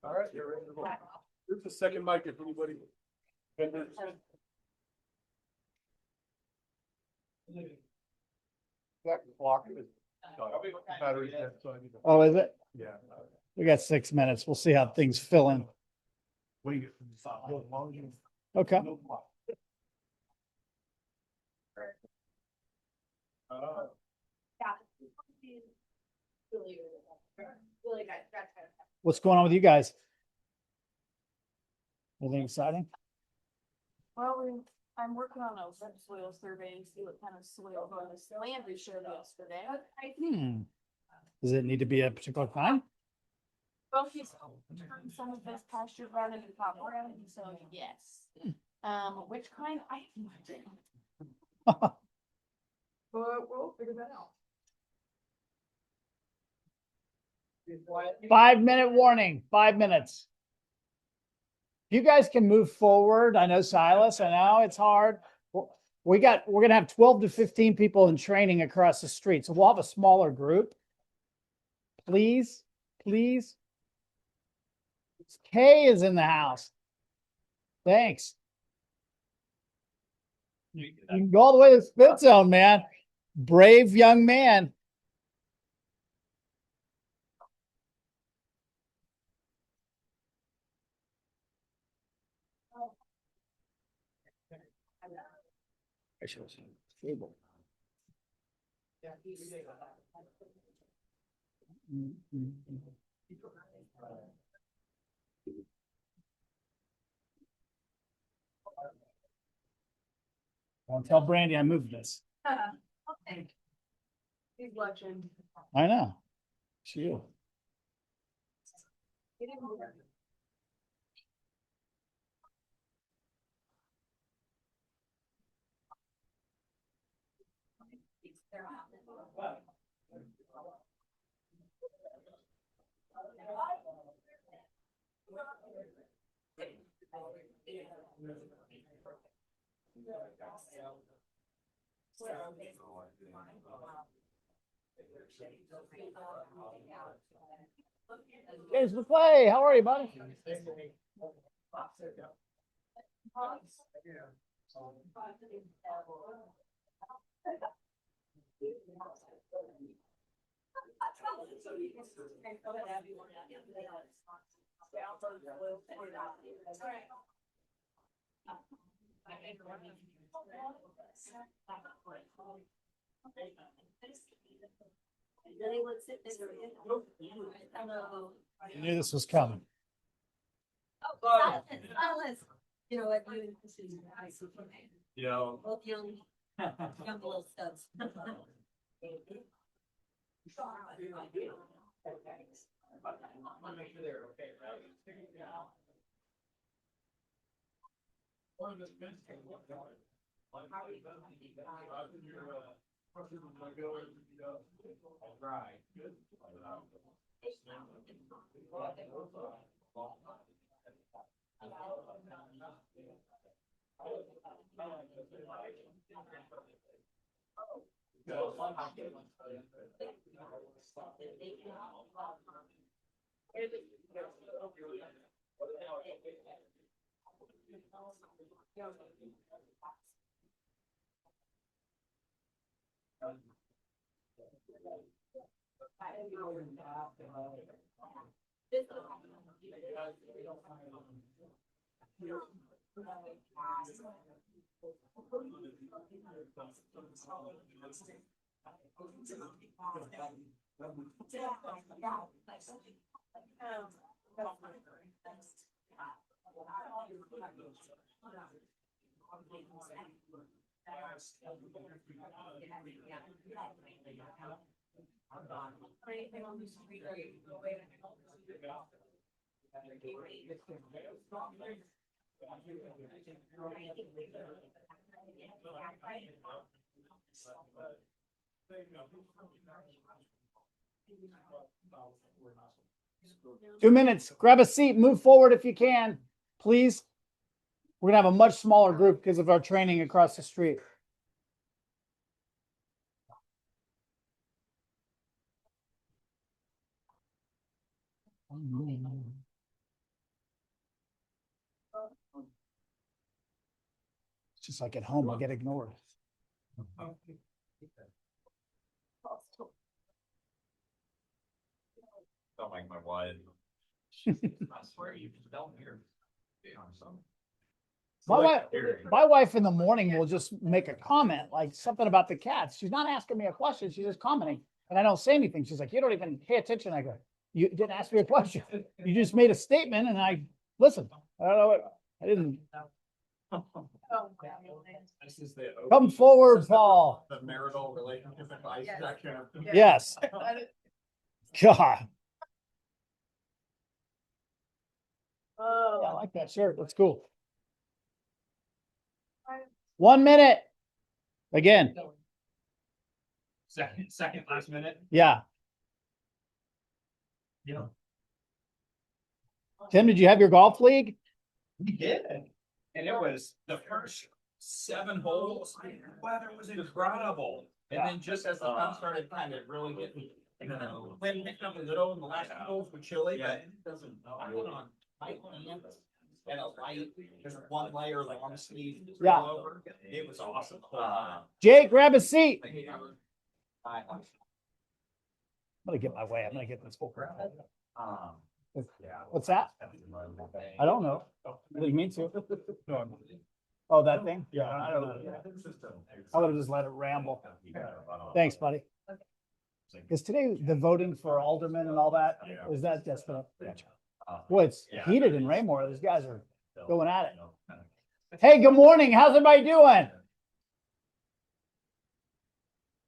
All right, you're ready to go. Here's the second mic if anybody. That clock is. Battery's dead, so I need to. Oh, is it? Yeah. We got 6 minutes. We'll see how things fill in. Wait. As long as you- Okay. no clock. What's going on with you guys? Anything exciting? Well, I'm working on a subsoil survey and see what kind of soil on this land we showed yesterday. Does it need to be a particular kind? Well, he's turned some of this pasture ground into top ground, so yes. Which kind? I have no idea. But we'll figure that out. 5 minute warning, 5 minutes. You guys can move forward. I know Silas, I know it's hard. We're gonna have 12 to 15 people in training across the street. So we'll have a smaller group. Please, please. Kay is in the house. Thanks. You can go all the way to the spit zone, man. Brave young man. I should have seen table. I'll tell Brandy I moved this. He's watching. I know. She is. James McClay, how are you, buddy? You knew this was coming. You know what? Yeah. Both young little studs. Two minutes. Grab a seat. Move forward if you can, please. We're gonna have a much smaller group because of our training across the street. Just like at home, I get ignored. Don't like my wife. I swear you don't hear. My wife in the morning will just make a comment, like something about the cats. She's not asking me a question. She's just commenting. And I don't say anything. She's like, you don't even pay attention. I go, you didn't ask me a question. You just made a statement and I listened. I don't know what, I didn't. This is the. Come forward, Paul. The marital relationship advice section. Yes. God. I like that shirt. That's cool. 1 minute. Again, Second last minute. yeah. Yeah. Tim, did you have your golf league? We did. And it was the first 7 holes, the weather was incredible. And then just as the sun started kind of really getting, wind picked up a little, and the last few holes were chilly, but it doesn't, I went on tight hands and a light, just 1 layer of long sleeve. Yeah. Over. It was awesome. Jake, grab a seat. I'm gonna get my way. I'm gonna get this full crowd. What's that? I don't know. I didn't mean to. Oh, that thing? Yeah, I don't know. I would have just let it ramble. Thanks, buddy. Is today the voting for aldermen and all that? Is that just the? Boy, it's heated in Raymore. These guys are going at it. Hey, good morning. How's everybody doing?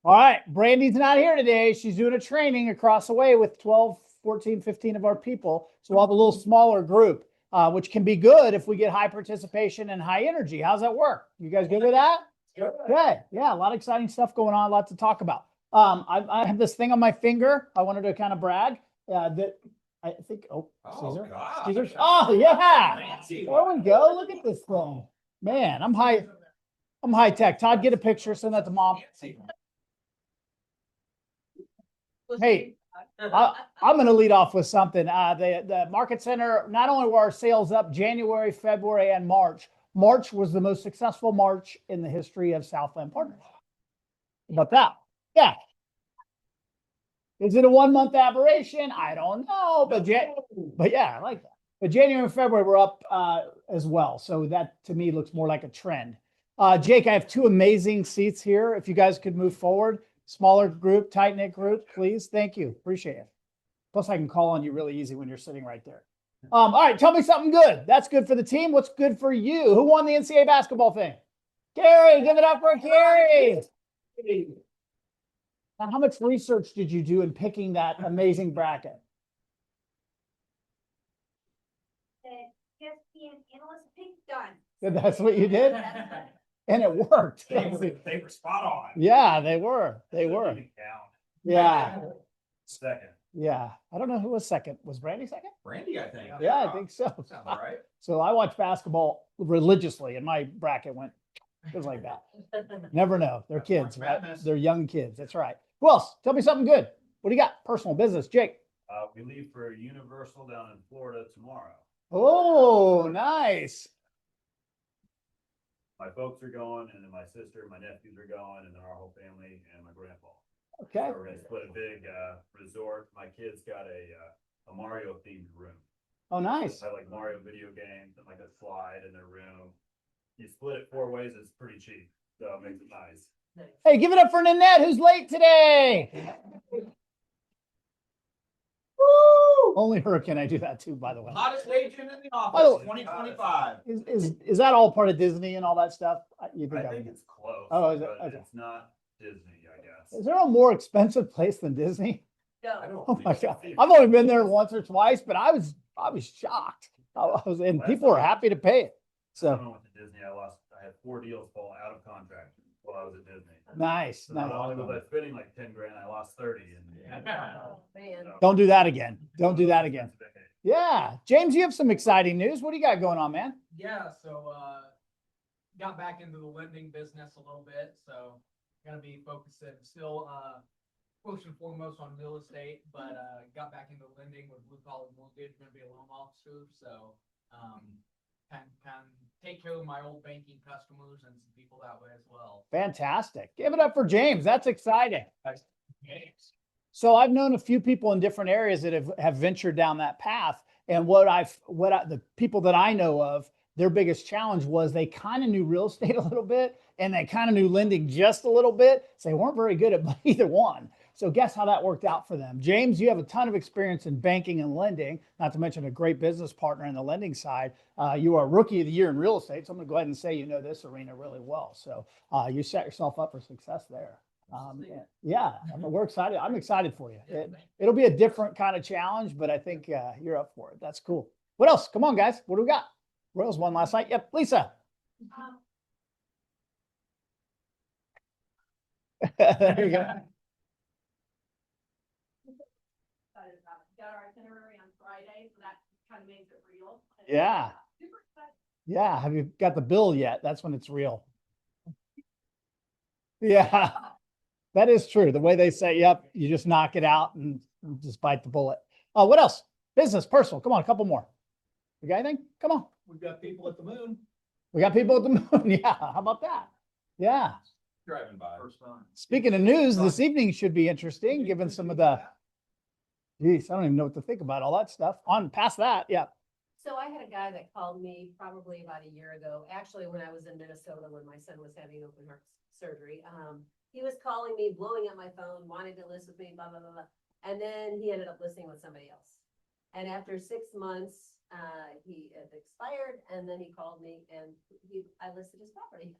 All right, Brandy's not here today. She's doing a training across the way with 12, 14, 15 of our people. So we'll have a little smaller group, which can be good if we get high participation and high energy. How's that work? You guys good with that? Good. Yeah, a lot of exciting stuff going on, a lot to talk about. I have this thing on my finger. I wanted to kind of brag that I think, Caesar. Caesar. Oh, yeah. There we go. Look at this thing. Man, I'm high tech. Todd, get a picture, send that to mom. Hey, I'm going to lead off with something. The Market Center, not only were our sales up January, February, and March. March was the most successful March in the history of Southland Partners. How about that? Yeah. Is it a 1 month aberration? I don't know, but yeah, I like that. But January and February were up as well. So that to me looks more like a trend. Jake, I have 2 amazing seats here. If you guys could move forward. Smaller group, tight knit group, please. Thank you. Appreciate it. Plus, I can call on you really easy when you're sitting right there. All right, tell me something good. That's good for the team. What's good for you? Who won the NCAA basketball thing? Carrie, give it up for Carrie. Now, how much research did you do in picking that amazing bracket? ESPN analyst pick done. That's what you did? And it worked. They were spot on. Yeah, they were. Yeah. Second. Yeah. I don't know who was second. Was Brandy second? Brandy, I think. Yeah, I think so. Sounds all right. So I watch basketball religiously and my bracket went just like that. Never know. They're kids, right? They're young kids. That's right. Who else? Tell me something good. What do you got? Personal business. Jake. We leave for Universal down in Florida tomorrow. Oh, nice. My folks are going, and then my sister, my nephews are going, and then our whole family and my grandpa. Okay. So we're gonna split a big resort. My kids got a Mario themed room. Oh, nice. They have like Mario video games and like a slide in their room. You split it 4 ways, it's pretty cheap, so it makes it nice. Hey, give it up for Nanette, who's late today. Woo! Only her can I do that too, by the way. Hottest agent in the Oh. office, 2025. Is that all part of Disney and all that stuff? You think I think it's close. Oh, is it? but Okay. It's not Disney, I guess. Is there a more expensive place than Disney? I don't Oh think my so. God. I've only been there once or twice, but I was shocked. And people were happy to pay it. So I So went to Disney. I had 4 deals fall out of contract while I was at Disney. nice. So not Nice. only was I spending like 10 grand, I lost 30. And Don't do that again. Don't do that again. Yeah. James, you have some exciting news. What do you got going on, man? Yeah, so got back into the lending business a little bit, so gonna be focusing still first and foremost on real estate, but got back into lending with Blue Collar Mortgage, gonna be a loan officer, so can take care of my old banking customers and some people that way as well. Fantastic. Give it up for James. That's exciting. James. So I've known a few people in different areas that have ventured down that path. And the people that I know of, their biggest challenge was they kind of knew real estate a little bit and they kind of knew lending just a little bit. So they weren't very good at either one. So guess how that worked out for them. James, you have a ton of experience in banking and lending, not to mention a great business partner in the lending side. You are rookie of the year in real estate. So I'm going to go ahead and say, you know, this arena really well. So you set yourself up for success there. Yeah, we're excited. I'm excited for you. It'll be a different kind of challenge, but I think you're up for it. That's cool. What else? Come on, guys. What do we got? Royals won last night. Yep, Lisa. There you go. Excited about it. Got our itinerary on Friday, so that kind of makes it real. Yeah. Super excited. Yeah. Have you got the bill yet? That's when it's real. Yeah, that is true. The way they say, yep, you just knock it out and just bite the bullet. What else? Business, personal. Come on, a couple more. You got anything? Come on. We've got people at the moon. We got people at the moon. Yeah. How about that? Yeah. Driving by. First time. Speaking of news, this evening should be interesting, given some of the, geez, I don't even know what to think about all that stuff. On past that. Yeah. So I had a guy that called me probably about a year ago, actually when I was in Minnesota, when my son was having open heart surgery. He was calling me, blowing up my phone, wanting to list with me, blah, blah, blah, blah. And then he ended up listing with somebody else. And after 6 months, he had expired, and then he called me and I listed his property.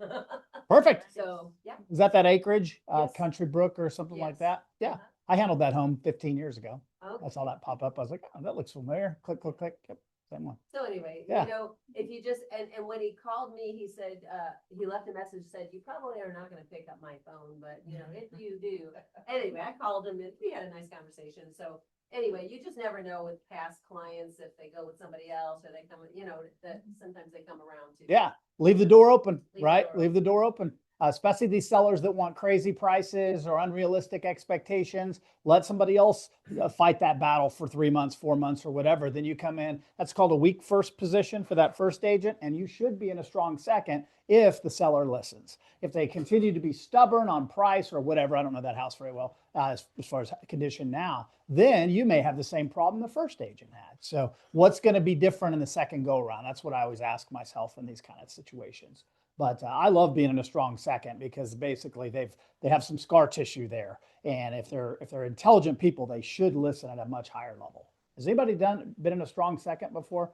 Perfect. So, yeah. Is that acreage, Yes. Country Brook or something like Yes. that? Yeah. Uh-huh. I handled that home 15 years ago. Okay. I saw that pop up. I was like, oh, that looks familiar. Click, click, click. Yep. Same one. So anyway, Yeah. you know, if you just, and when he called me, he said, he left a message, said, you probably are not gonna pick up my phone, but you know, if you do. Anyway, I called him and we had a nice conversation. So anyway, you just never know with past clients, if they go with somebody else or they come, you know, that sometimes they come around too. Yeah. Leave the door open, Leave the right? door Leave the door open. Especially these sellers that want crazy prices or unrealistic expectations. Let somebody else fight that battle for 3 months, 4 months, or whatever. Then you come in. That's called a weak first position for that first agent. And you should be in a strong second if the seller listens. If they continue to be stubborn on price or whatever, I don't know that house very well as far as condition now, then you may have the same problem the first agent had. So what's going to be different in the second go around? That's what I always ask myself in these kind of situations. But I love being in a strong second because basically they have some scar tissue there, and if they're intelligent people, they should listen at a much higher level. Has anybody been in a strong second before?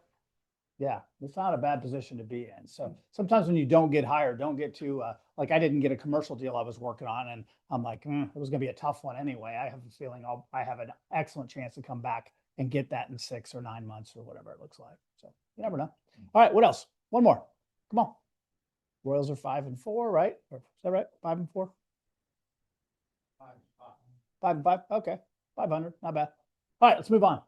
Yeah, it's not a bad position to be in. So sometimes when you don't get hired, don't get too like I didn't get a commercial deal I was working on, and I'm like, it was going to be a tough one anyway. I have a feeling I have an excellent chance to come back and get that in 6 or 9 months or whatever it looks like. So you never know. All right, what else? One more. Come on. Royals are 5-4, right? Or, is that right? 5-4? 5-5. Okay. 500. Not bad. All right, let's move on.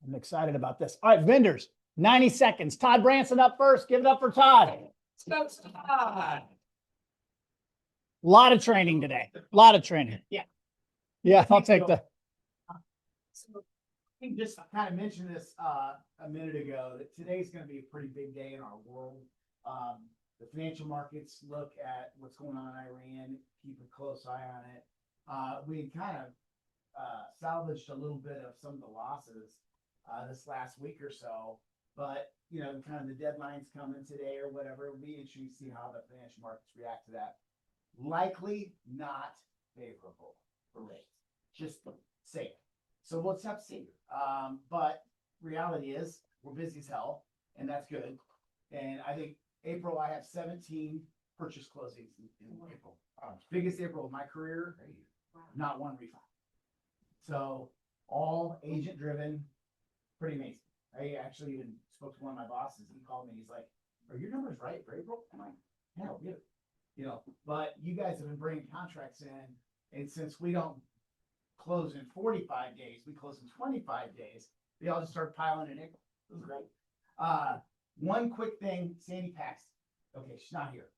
I'm excited about this. All right, vendors. 90 seconds. Todd Branson up first. Give it up for Todd. A lot of training today. A lot of training. Yeah. Yeah, I'll take the. So I think just kind of mentioned this a minute ago, that today's going to be a pretty big day in our world. The financial markets look at what's going on in Iran, keep a close eye on it. We kind of salvaged a little bit of some of the losses this last week or so, but you know, kind of the deadlines coming today or whatever, it'll be interesting to see how the financial markets react to that. Likely not favorable for rates. Just say it. So let's have to see. But reality is we're busy as hell, and that's good. And I think April, I have 17 purchase closings in April. Biggest April of my career, not one refi. So all agent driven, pretty amazing. I actually even spoke to one of my bosses. He called me. He's like, "Are your numbers right for April?" I'm like, "Hell, yeah." You know, but you guys have been bringing contracts in, and since we don't close in 45 days, we close in 25 days. They all just start piling in April. It was great. One quick thing, Sandy Paxton. Okay, she's not here.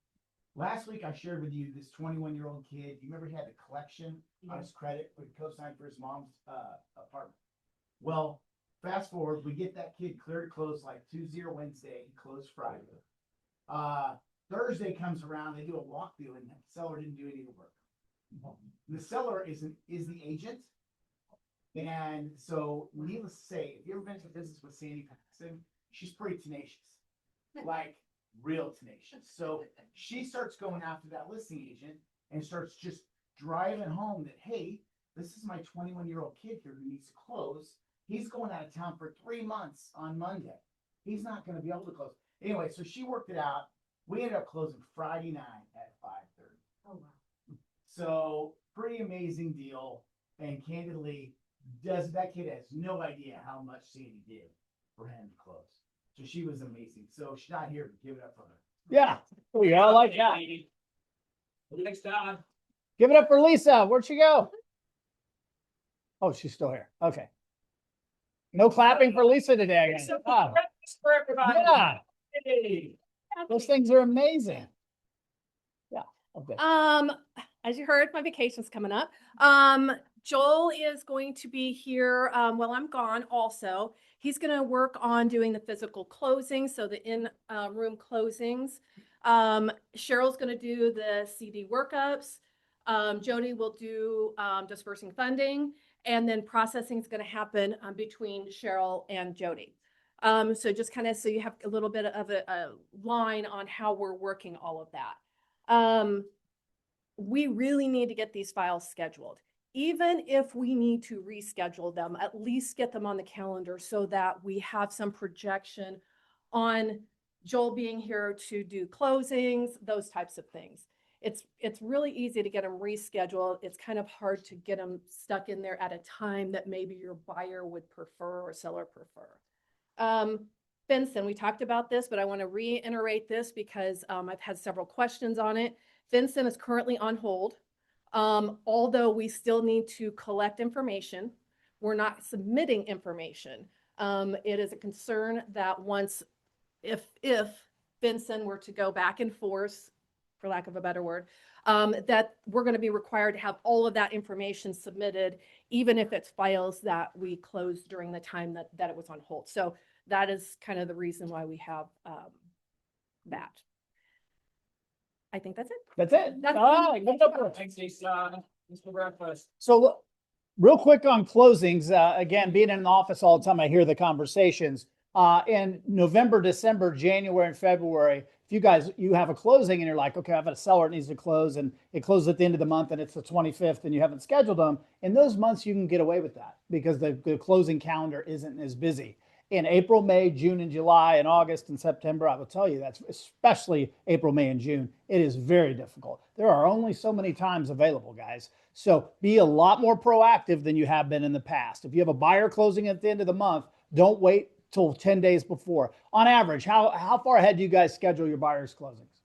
Last week I shared with you this 21-year-old kid. You remember he had a collection on his credit for the co-sign for his mom's apartment. Well, fast forward, we get that kid cleared to close like Tuesday or Wednesday, he closed Friday. Thursday comes around, they do a walkthrough and the seller didn't do any of the work. The seller is the agent. And so needless to say, if you ever been to business with Sandy Paxton, she's pretty tenacious, like real tenacious. So she starts going after that listing agent and starts just driving home that, hey, this is my 21-year-old kid here who needs to close. He's going out of town for 3 months on Monday. He's not going to be able to close. Anyway, so she worked it out. We ended up closing Friday night at 5:30. Oh, wow. So pretty amazing deal. And candidly, that kid has no idea how much Sandy did for him to close. So she was amazing. So she's not here, but give it up for her. Yeah, we all like that. Next time. Give it up for Lisa. Where'd she go? Oh, she's still here. Okay. No clapping for Lisa today. Again. Ah, For everybody. yeah, Hey. those things are amazing. Yeah. Okay. As you heard, my vacation's coming up. Joel is going to be here while I'm gone also. He's going to work on doing the physical closings, so the in-room closings. Cheryl's going to do the CD workups. Jody will do dispersing funding, and then processing is going to happen between Cheryl and Jody. So just kind of so you have a little bit of a line on how we're working all of that. We really need to get these files scheduled. Even if we need to reschedule them, at least get them on the calendar so that we have some projection on Joel being here to do closings, those types of things. It's really easy to get them rescheduled. It's kind of hard to get them stuck in there at a time that maybe your buyer would prefer or seller prefer. Vincent, we talked about this, but I want to reiterate this because I've had several questions on it. Vincent is currently on hold. Although we still need to collect information, we're not submitting information. It is a concern that if Vincent were to go back and forth, for lack of a better word, that we're going to be required to have all of that information submitted, even if it's files that we closed during the time that it was on hold. So that is kind of the reason why we have that. I think that's it. That's it. That's- All right, give it up for her. Thanks, Lisa. Mr. Breakfast. So real quick on closings, again, being in the office all the time, I hear the conversations. In November, December, January, and February, if you have a closing and you're like, okay, I've got a seller that needs to close and it closes at the end of the month and it's the 25th and you haven't scheduled them, in those months you can get away with that because the closing calendar isn't as busy. In April, May, June, and July, and August and September, I will tell you that's especially April, May, and June. It is very difficult. There are only so many times available, guys. So be a lot more proactive than you have been in the past. If you have a buyer closing at the end of the month, don't wait till 10 days before. On average, how far ahead do you guys schedule your buyers' closings?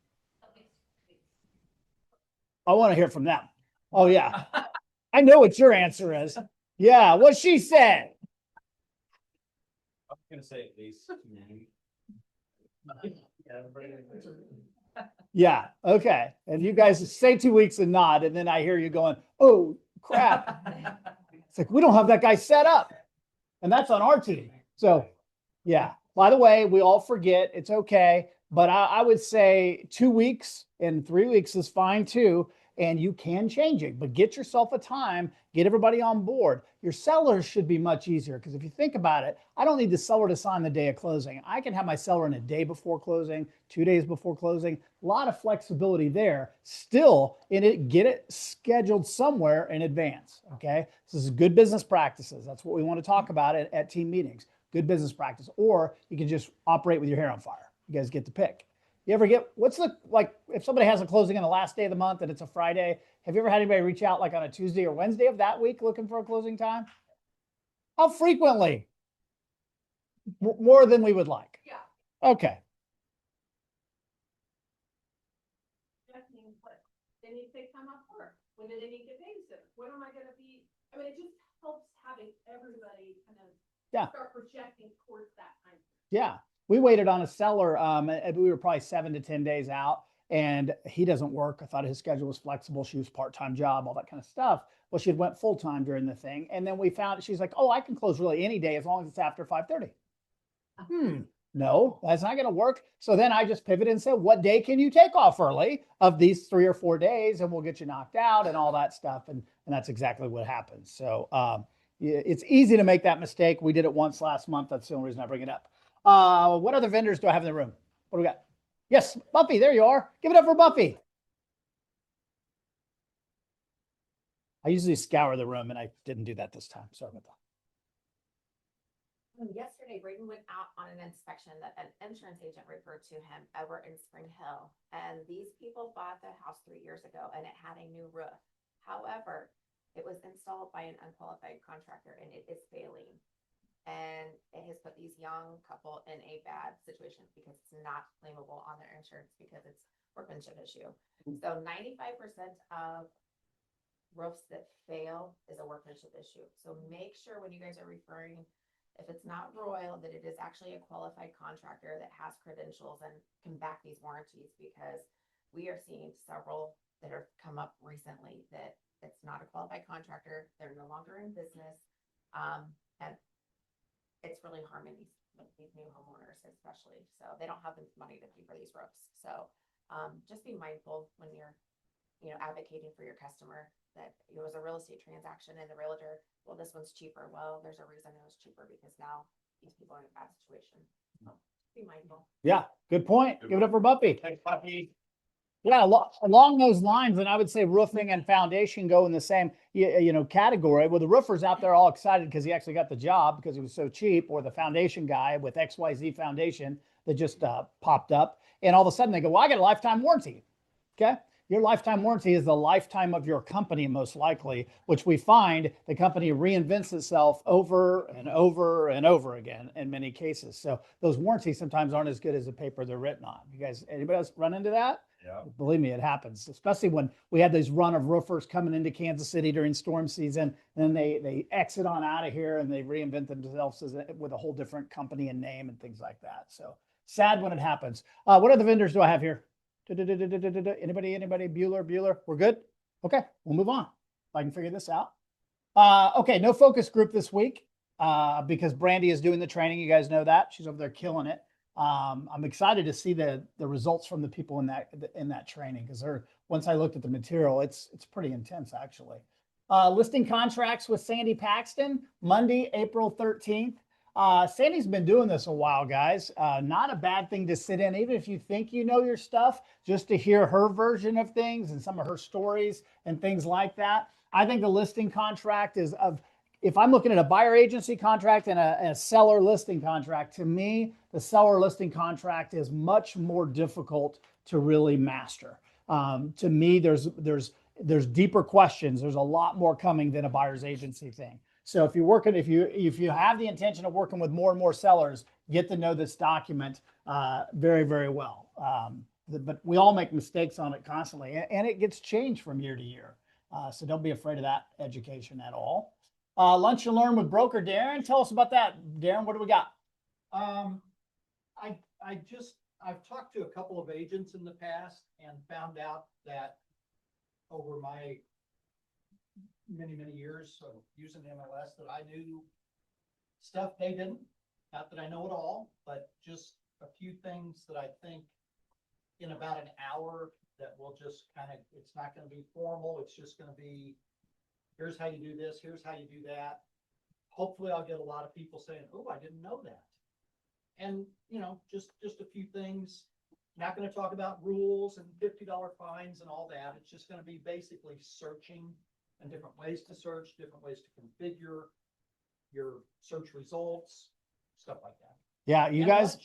I want to hear from them. Oh, yeah. I know what your answer is. Yeah, what she said. I'm gonna say at least 2 weeks. Yeah, okay. And you guys say 2 weeks and nod, and then I hear you going, oh, crap. It's like, we don't have that guy set up. And that's on our team. So, yeah. By the way, we all forget. It's okay. But I would say 2 weeks and 3 weeks is fine too. And you can change it, but get yourself a time, get everybody on board. Your sellers should be much easier because if you think about it, I don't need the seller to sign the day of closing. I can have my seller in a day before closing, 2 days before closing, a lot of flexibility there. Still in it, get it scheduled somewhere in advance, okay? This is good business practices. That's what we want to talk about at team meetings, good business practice. Or you can just operate with your hair on fire. You guys get to pick. You ever get, if somebody has a closing on the last day of the month and it's a Friday, have you ever had anybody reach out like on a Tuesday or Wednesday of that week looking for a closing time? How frequently? More than we would like. Yeah. Okay. They need to take time off work. When do they need to get babysitter? When am I gonna be? I mean, it just helps having everybody kind of start projecting towards that time. Yeah. We waited on a seller. We were probably 7 to 10 days out and he doesn't work. I thought his schedule was flexible. She was part-time job, all that kind of stuff. Well, she went full-time during the thing. And then we found, she's like, oh, I can close really any day as long as it's after 5:30. No, that's not going to work. So then I just pivoted and said, what day can you take off early of these 3 or 4 days? And we'll get you knocked out and all that stuff. And that's exactly what happens. So it's easy to make that mistake. We did it once last month. That's the only reason I bring it up. What other vendors do I have in the room? What do we got? Yes, Buffy, there you are. Give it up for Buffy. I usually scour the room and I didn't do that this time. Sorry about that. Yesterday, Braden went out on an inspection that an insurance agent referred to him over in Spring Hill. And these people bought the house 3 years ago and it had a new roof. However, it was installed by an unqualified contractor and it is failing. And it has put these young couple in a bad situation because it's not claimable on their insurance because it's workmanship issue. So 95% of roofs that fail is a workmanship issue. So make sure when you guys are referring, if it's not Royal, that it is actually a qualified contractor that has credentials and can back these warranties, because we are seeing several that have come up recently that it's not a qualified contractor. They're no longer in business. And it's really harming these new homeowners, especially. So they don't have the money to pay for these roofs. So just be mindful when you're, advocating for your customer that it was a real estate transaction and the realtor, well, this one's cheaper. Well, there's a reason it was cheaper because now these people are in a bad situation. Be mindful. Yeah, good point. Give it up for Buffy. Thanks, Buffy. Yeah, along those lines, and I would say roofing and foundation go in the same, category. Well, the roofer's out there all excited because he actually got the job because he was so cheap, or the foundation guy with XYZ Foundation that just popped up. And all of a sudden they go, well, I got a lifetime warranty. Okay. Your lifetime warranty is the lifetime of your company, most likely, which we find the company reinvents itself over and over and over again in many cases. So those warranties sometimes aren't as good as the paper they're written on. You guys, anybody else run into that? Yeah. Believe me, it happens, especially when we had this run of roofers coming into Kansas City during storm season. And then they exit on out of here and they reinvent themselves with a whole different company and name and things like that. So sad when it happens. What other vendors do I have here? Anybody? Bueller? We're good? Okay, we'll move on. If I can figure this out. Okay, no focus group this week because Brandy is doing the training. You guys know that. She's over there killing it. I'm excited to see the results from the people in that training, because once I looked at the material, it's pretty intense actually. Listing contracts with Sandy Paxton, Monday, April 13th. Sandy's been doing this a while, guys. Not a bad thing to sit in, even if you think you know your stuff, just to hear her version of things and some of her stories and things like that. I think the listing contract if I'm looking at a buyer agency contract and a seller listing contract, to me, the seller listing contract is much more difficult to really master. To me, there's deeper questions. There's a lot more coming than a buyer's agency thing. So if you have the intention of working with more and more sellers, get to know this document very, very well. But we all make mistakes on it constantly, and it gets changed from year to year. So don't be afraid of that education at all. Lunch and Learn with broker Darren. Tell us about that, Darren. What do we got? I've talked to a couple of agents in the past and found out that over my many years of using MLS that I knew stuff they didn't. Not that I know it all, but just a few things that I think in about an hour that will just it's not going to be formal. It's just going to be, here's how you do this, here's how you do that. Hopefully I'll get a lot of people saying, oh, I didn't know that. And, just a few things. Not going to talk about rules and $50 fines and all that. It's just going to be basically searching and different ways to search, different ways to configure your search results, stuff like that. Yeah, you guys,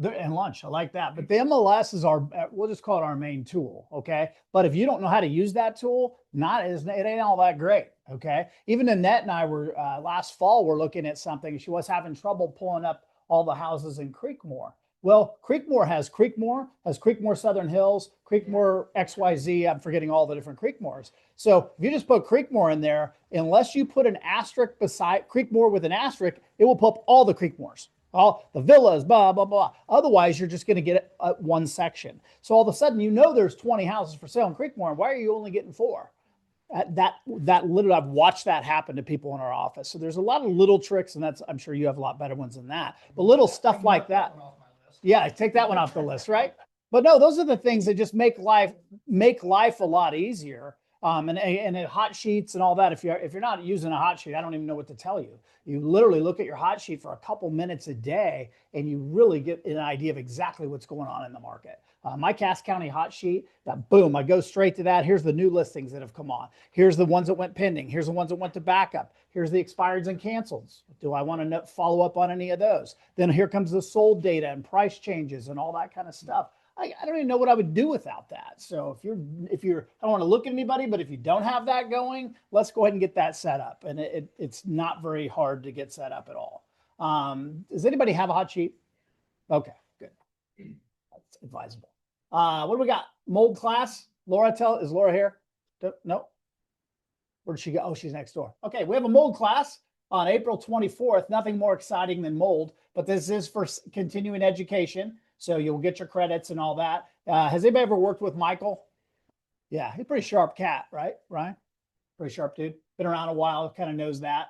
and lunch, I like that. But the MLS is we'll just call it our main tool, okay? But if you don't know how to use that tool, it ain't all that great, okay? Even Annette and I were, last fall, we're looking at something. She was having trouble pulling up all the houses in Creekmore. Well, Creekmore has Creekmore Southern Hills, Creekmore XYZ. I'm forgetting all the different Creekmores. So if you just put Creekmore in there, unless you put an asterisk beside Creekmore with an asterisk, it will pull up all the Creekmores, all the villas, blah, blah, blah. Otherwise, you're just going to get one section. So all of a sudden, there's 20 houses for sale in Creekmore. Why are you only getting 4? That literally, I've watched that happen to people in our office. So there's a lot of little tricks, and I'm sure you have a lot better ones than that. But little stuff like that. One off my list. Yeah, take that one off the list, right? But no, those are the things that just make life a lot easier. And hot sheets and all that. If you're not using a hot sheet, I don't even know what to tell you. You literally look at your hot sheet for a couple minutes a day, and you really get an idea of exactly what's going on in the market. My Cass County hot sheet, boom, I go straight to that. Here's the new listings that have come on. Here's the ones that went pending. Here's the ones that went to backup. Here's the expireds and cancels. Do I want to follow up on any of those? Then here comes the sold data and price changes and all that kind of stuff. I don't even know what I would do without that. So if you're, I don't want to look at anybody, but if you don't have that going, let's go ahead and get that set up. And it's not very hard to get set up at all. Does anybody have a hot sheet? Okay, good. That's advisable. What do we got? Mold class. Laura, is Laura here? No. Where did she go? Oh, she's next door. Okay, we have a mold class on April 24th. Nothing more exciting than mold, but this is for continuing education. So you'll get your credits and all that. Has anybody ever worked with Michael? Yeah, he's a pretty sharp cat, right, Ryan? Pretty sharp dude. Been around a while, kind of knows that.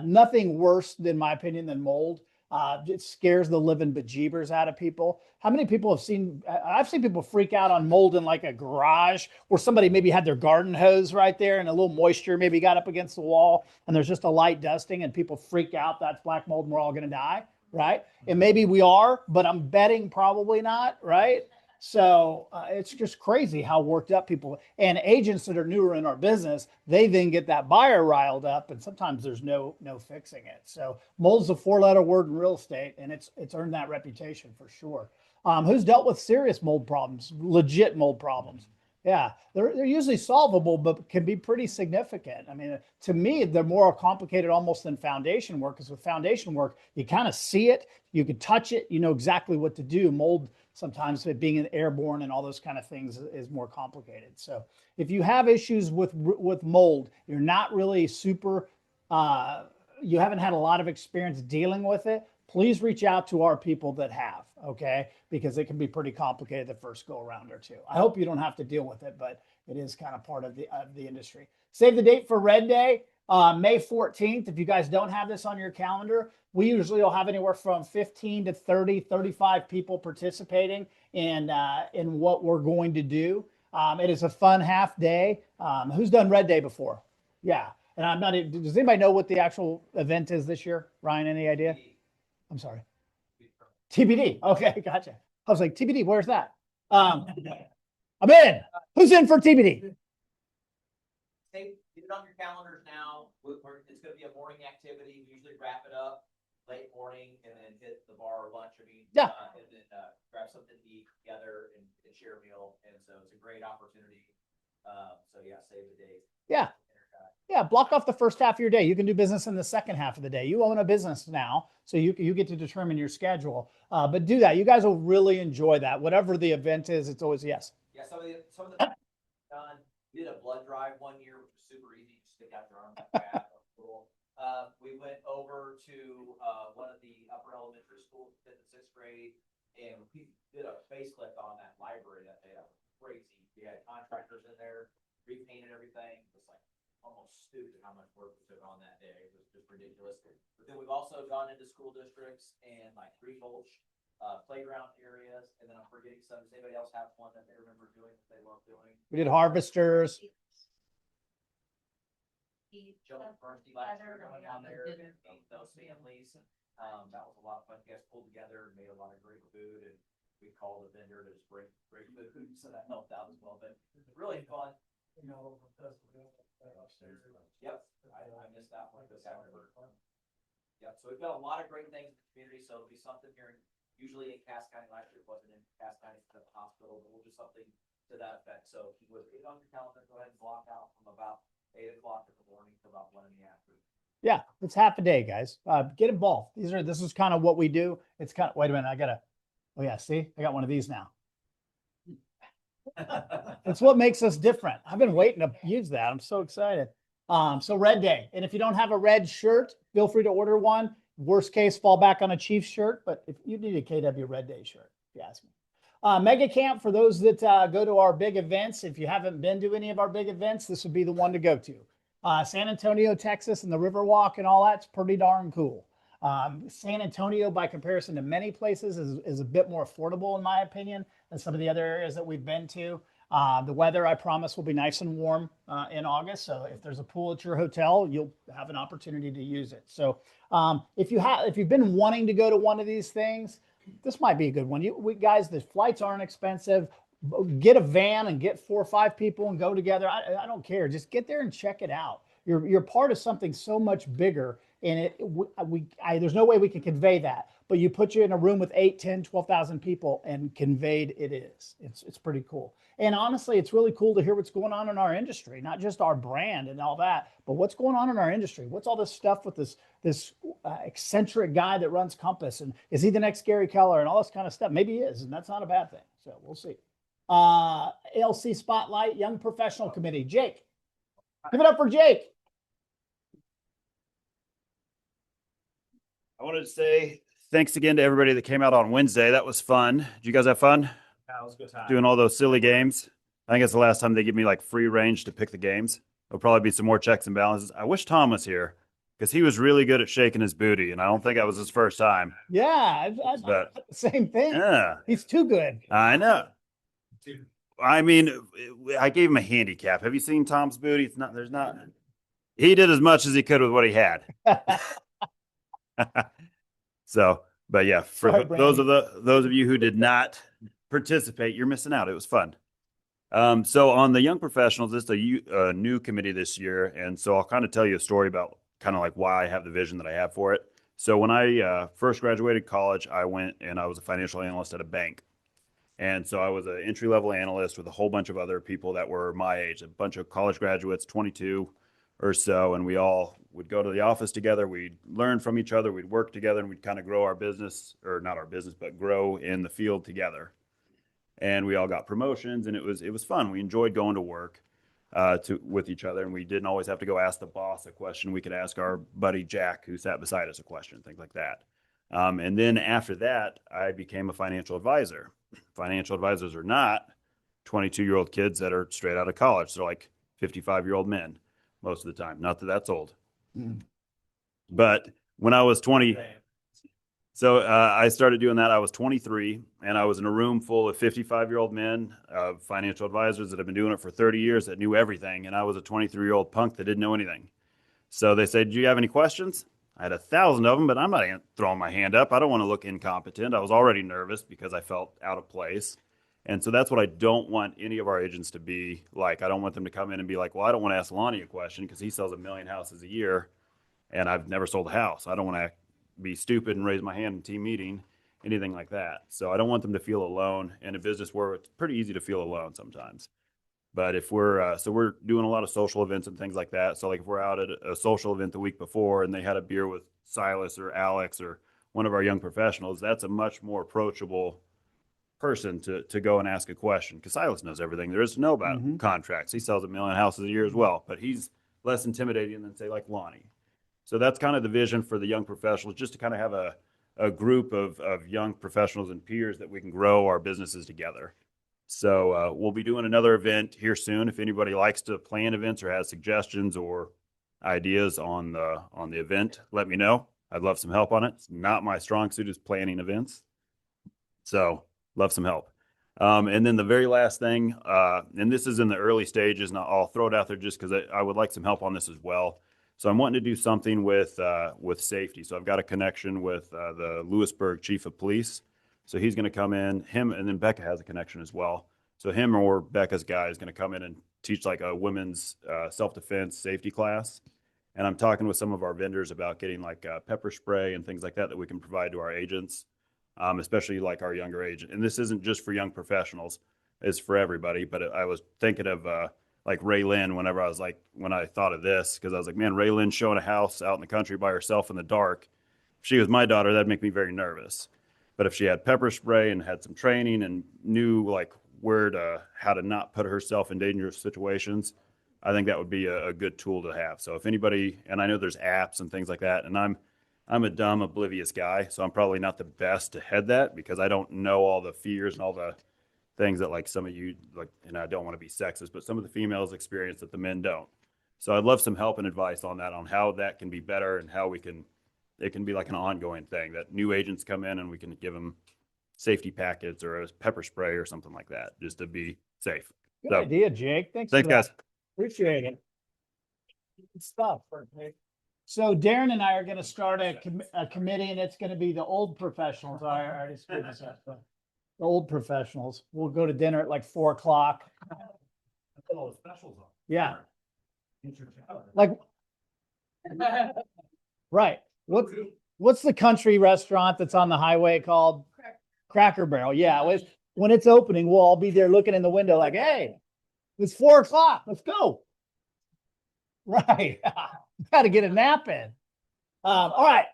Nothing worse, in my opinion, than mold. It scares the living bejeebers out of people. How many people have seen, I've seen people freak out on mold in like a garage where somebody maybe had their garden hose right there and a little moisture maybe got up against the wall and there's just a light dusting and people freak out, that's black mold and we're all going to die. Right? And maybe we are, but I'm betting probably not, right? So it's just crazy how worked up people and agents that are newer in our business, they then get that buyer riled up and sometimes there's no fixing it. So mold's a 4-letter word in real estate and it's earned that reputation for sure. Who's dealt with serious mold problems, legit mold problems? Yeah, they're usually solvable, but can be pretty significant. I mean, to me, they're more complicated almost than foundation work, because with foundation work, you kind of see it, you can touch it, you know exactly what to do. Mold, sometimes it being airborne and all those kind of things is more complicated. So if you have issues with mold, you're not really super, you haven't had a lot of experience dealing with it, please reach out to our people that have, okay? Because it can be pretty complicated the first go around or two. I hope you don't have to deal with it, but it is kind of part of the industry. Save the date for Red Day, May 14th. If you guys don't have this on your calendar, we usually will have anywhere from 15 to 30, 35 people participating in what we're going to do. It is a fun half day. Who's done Red Day before? Yeah. And I'm not, does anybody know what the actual event is this year? Ryan, any idea? I'm sorry. TBD. Okay, gotcha. I was like, TBD, where's that? I'm in. Who's in for TBD? Get it on your calendars now. It's going to be a morning activity. We usually wrap it up late morning and then hit the bar or lunch. And then grab something to eat together and share a meal. And so it's a great opportunity. So yeah, save the date. Yeah. Yeah, block off the first half of your day. You can do business in the second half of the day. You own a business now, so you get to determine your schedule. But do that. You guys will really enjoy that. Whatever the event is, it's always yes. Yeah, some of the done. We did a blood drive one year, which was super easy. Just stick out your arm like that. Cool. We went over to one of the upper elementary schools, 5th and 6th grade, and we did a facelift on that library that day. That was crazy. We had contractors in there, repainted everything. It was like almost stupid how much work we took on that day. It was just ridiculous. But then we've also gone into school districts and like pre-mulch playground areas. And then I'm forgetting some. Does anybody else have one that they remember doing that they love doing? We did harvesters. Joe Bernstein last year going down there, those families. That was a lot of fun. You guys pulled together and made a lot of great food, and we called a vendor to just bring great food, so that helped out as well. But really fun. Yep, I missed that one. Yep, so we've got a lot of great things in the community. So it'll be something here, usually in Cass County. Last year it wasn't in Cass County, it's at the hospital, but we'll do something to that effect. So if you would get it on your calendar, go ahead and block out from about 8 o'clock in the morning to about 1 in the afternoon. Yeah, it's half a day, guys. Get involved. This is kind of what we do. It's kind of, wait a minute, oh yeah, see, I got one of these now. It's what makes us different. I've been waiting to use that. I'm so excited. So Red Day. And if you don't have a red shirt, feel free to order one. Worst case, fall back on a Chiefs shirt. But if you need a KW Red Day shirt, if you ask me. Mega Camp, for those that go to our big events, if you haven't been to any of our big events, this would be the one to go to. San Antonio, Texas, and the Riverwalk and all that's pretty darn cool. San Antonio, by comparison to many places, is a bit more affordable, in my opinion, than some of the other areas that we've been to. The weather, I promise, will be nice and warm in August. So if there's a pool at your hotel, you'll have an opportunity to use it. So if you've been wanting to go to one of these things, this might be a good one. Guys, the flights aren't expensive. Get a van and get 4 or 5 people and go together. I don't care. Just get there and check it out. You're part of something so much bigger, and there's no way we can convey that. But you put you in a room with 8, 10, 12,000 people, and conveyed it is. It's pretty cool. And honestly, it's really cool to hear what's going on in our industry, not just our brand and all that, but what's going on in our industry. What's all this stuff with this eccentric guy that runs Compass, and is he the next Gary Keller and all this kind of stuff? Maybe he is, and that's not a bad thing. So we'll see. ALC Spotlight, Young Professional Committee. Jake, give it up for Jake. I wanted to say thanks again to everybody that came out on Wednesday. That was fun. Did you guys have fun? That was a good time. Doing all those silly games. I think it's the last time they give me like free range to pick the games. There'll probably be some more checks and balances. I wish Tom was here because he was really good at shaking his booty, and I don't think that was his first time. Yeah, But same thing. yeah, He's too good. I know. I mean, I gave him a handicap. Have you seen Tom's booty? There's not. He did as much as he could with what he had. So, but yeah, for Right, those of you who did not participate, you're missing out. It was fun. So on the Young Professionals, this is a new committee this year, and so I'll kind of tell you a story about kind of like why I have the vision that I have for it. So when I first graduated college, I went and I was a financial analyst at a bank. And so I was an entry-level analyst with a whole bunch of other people that were my age, a bunch of college graduates, 22 or so, and we all would go to the office together. We'd learn from each other. We'd work together, and we'd kind of grow our business, or not our business, but grow in the field together. And we all got promotions, and it was fun. We enjoyed going to work with each other, and we didn't always have to go ask the boss a question. We could ask our buddy Jack, who sat beside us, a question, things like that. And then after that, I became a financial advisor. Financial advisors are not 22-year-old kids that are straight out of college. They're like 55-year-old men most of the time. Not that that's old. But when I was 20, so I started doing that. I was 23, and I was in a room full of 55-year-old men, financial advisors that have been doing it for 30 years that knew everything. And I was a 23-year-old punk that didn't know anything. So they said, do you have any questions? I had 1,000 of them, but I'm not throwing my hand up. I don't want to look incompetent. I was already nervous because I felt out of place. And so that's what I don't want any of our agents to be like. I don't want them to come in and be like, well, I don't want to ask Lonnie a question because he sells 1 million houses a year and I've never sold a house. I don't want to be stupid and raise my hand in team meeting, anything like that. So I don't want them to feel alone in a business where it's pretty easy to feel alone sometimes. But if we're doing a lot of social events and things like that. So like if we're out at a social event the week before and they had a beer with Silas or Alex or one of our young professionals, that's a much more approachable person to go and ask a question because Silas knows everything there is to know about contracts. He sells 1 million houses a year as well, but he's less intimidating than say like Lonnie. So that's kind of the vision for the young professionals, just to kind of have a group of young professionals and peers that we can grow our businesses together. So we'll be doing another event here soon. If anybody likes to plan events or has suggestions or ideas on the event, let me know. I'd love some help on it. It's not my strong suit is planning events. So love some help. And then the very last thing, and this is in the early stages, and I'll throw it out there just because I would like some help on this as well. So I'm wanting to do something with safety. So I've got a connection with the Lewisburg Chief of Police. So he's going to come in, him, and then Becca has a connection as well. So him or Becca's guy is going to come in and teach like a women's self-defense safety class. And I'm talking with some of our vendors about getting like pepper spray and things like that we can provide to our agents, especially like our younger agent. And this isn't just for young professionals, it's for everybody. But I was thinking of like Ray Lynn when I thought of this, because I was like, man, Ray Lynn showing a house out in the country by herself in the dark. If she was my daughter, that'd make me very nervous. But if she had pepper spray and had some training and knew like how to not put herself in dangerous situations, I think that would be a good tool to have. So if anybody, and I know there's apps and things like that, and I'm a dumb, oblivious guy, so I'm probably not the best to head that because I don't know all the fears and all the things that like some of you like, and I don't want to be sexist, but some of the females experience that the men don't. So I'd love some help and advice on that, on how that can be better and how it can be like an ongoing thing that new agents come in and we can give them safety packets or a pepper spray or something like that, just to be safe. Good So, idea, Jake. Thanks. thanks, for that. guys. Appreciate it. Good stuff. So Darren and I are going to start a committee, and it's going to be the old professionals. I already screwed this up. The old professionals. We'll go to dinner at like 4 o'clock. All the specials on. Yeah. Like, right. What's the country restaurant that's on the highway called? Cracker Barrel. Yeah. When it's opening, we'll all be there looking in the window like, hey, it's 4 o'clock. Let's go. Right. Got to get a nap in. All right.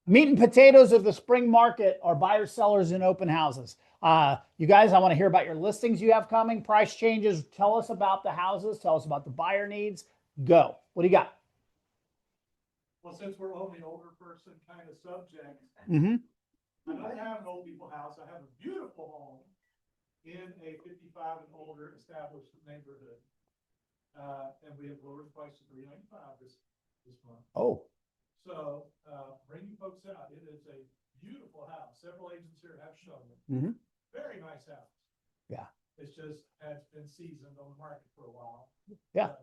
Meat and potatoes of the spring market are buyers, sellers, and open houses. You guys, I want to hear about your listings you have coming, price changes. Tell us about the houses. Tell us about the buyer needs. Go. What do you got? Well, since we're on the older person kind of subject, Mm-hmm. I don't have an old people house. I have a beautiful home in a 55 and older established neighborhood. And we have lowered the price to $395 this month. Oh, So, bring you folks out. It is a beautiful house. Several agents here have shown it. Mhm. Very nice house. Yeah. It's just has been seasoned on the market for a while. Yeah.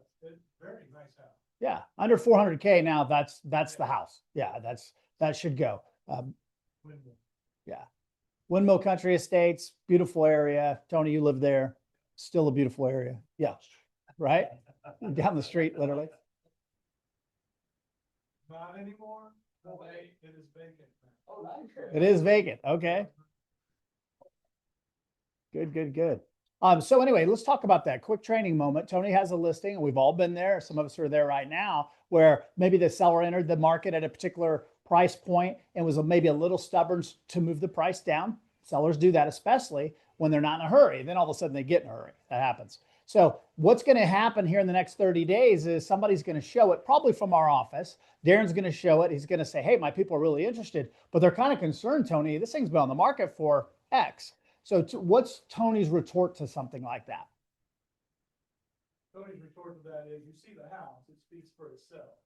Very nice house. yeah. Under 400K now, that's the house. Yeah, that should go. Windmill. Windmill Country Estates, beautiful area. Tony, you live there. Still a beautiful area. Yeah. Right? Down the street, literally. Not anymore. No, it is vacant. Oh, nice. It is vacant. Okay. Good. So anyway, let's talk about that quick training moment. Tony has a listing, and we've all been there. Some of us are there right now, where maybe the seller entered the market at a particular price point and was maybe a little stubborn to move the price down. Sellers do that, especially when they're not in a hurry. Then all of a sudden they get in a hurry. That happens. So what's going to happen here in the next 30 days is somebody's going to show it, probably from our office. Darren's going to show it. He's going to say, hey, my people are really interested, but they're kind of concerned, Tony. This thing's been on the market for X. So what's Tony's retort to something like that? Tony's retort to that is, you see the house, it speaks for itself.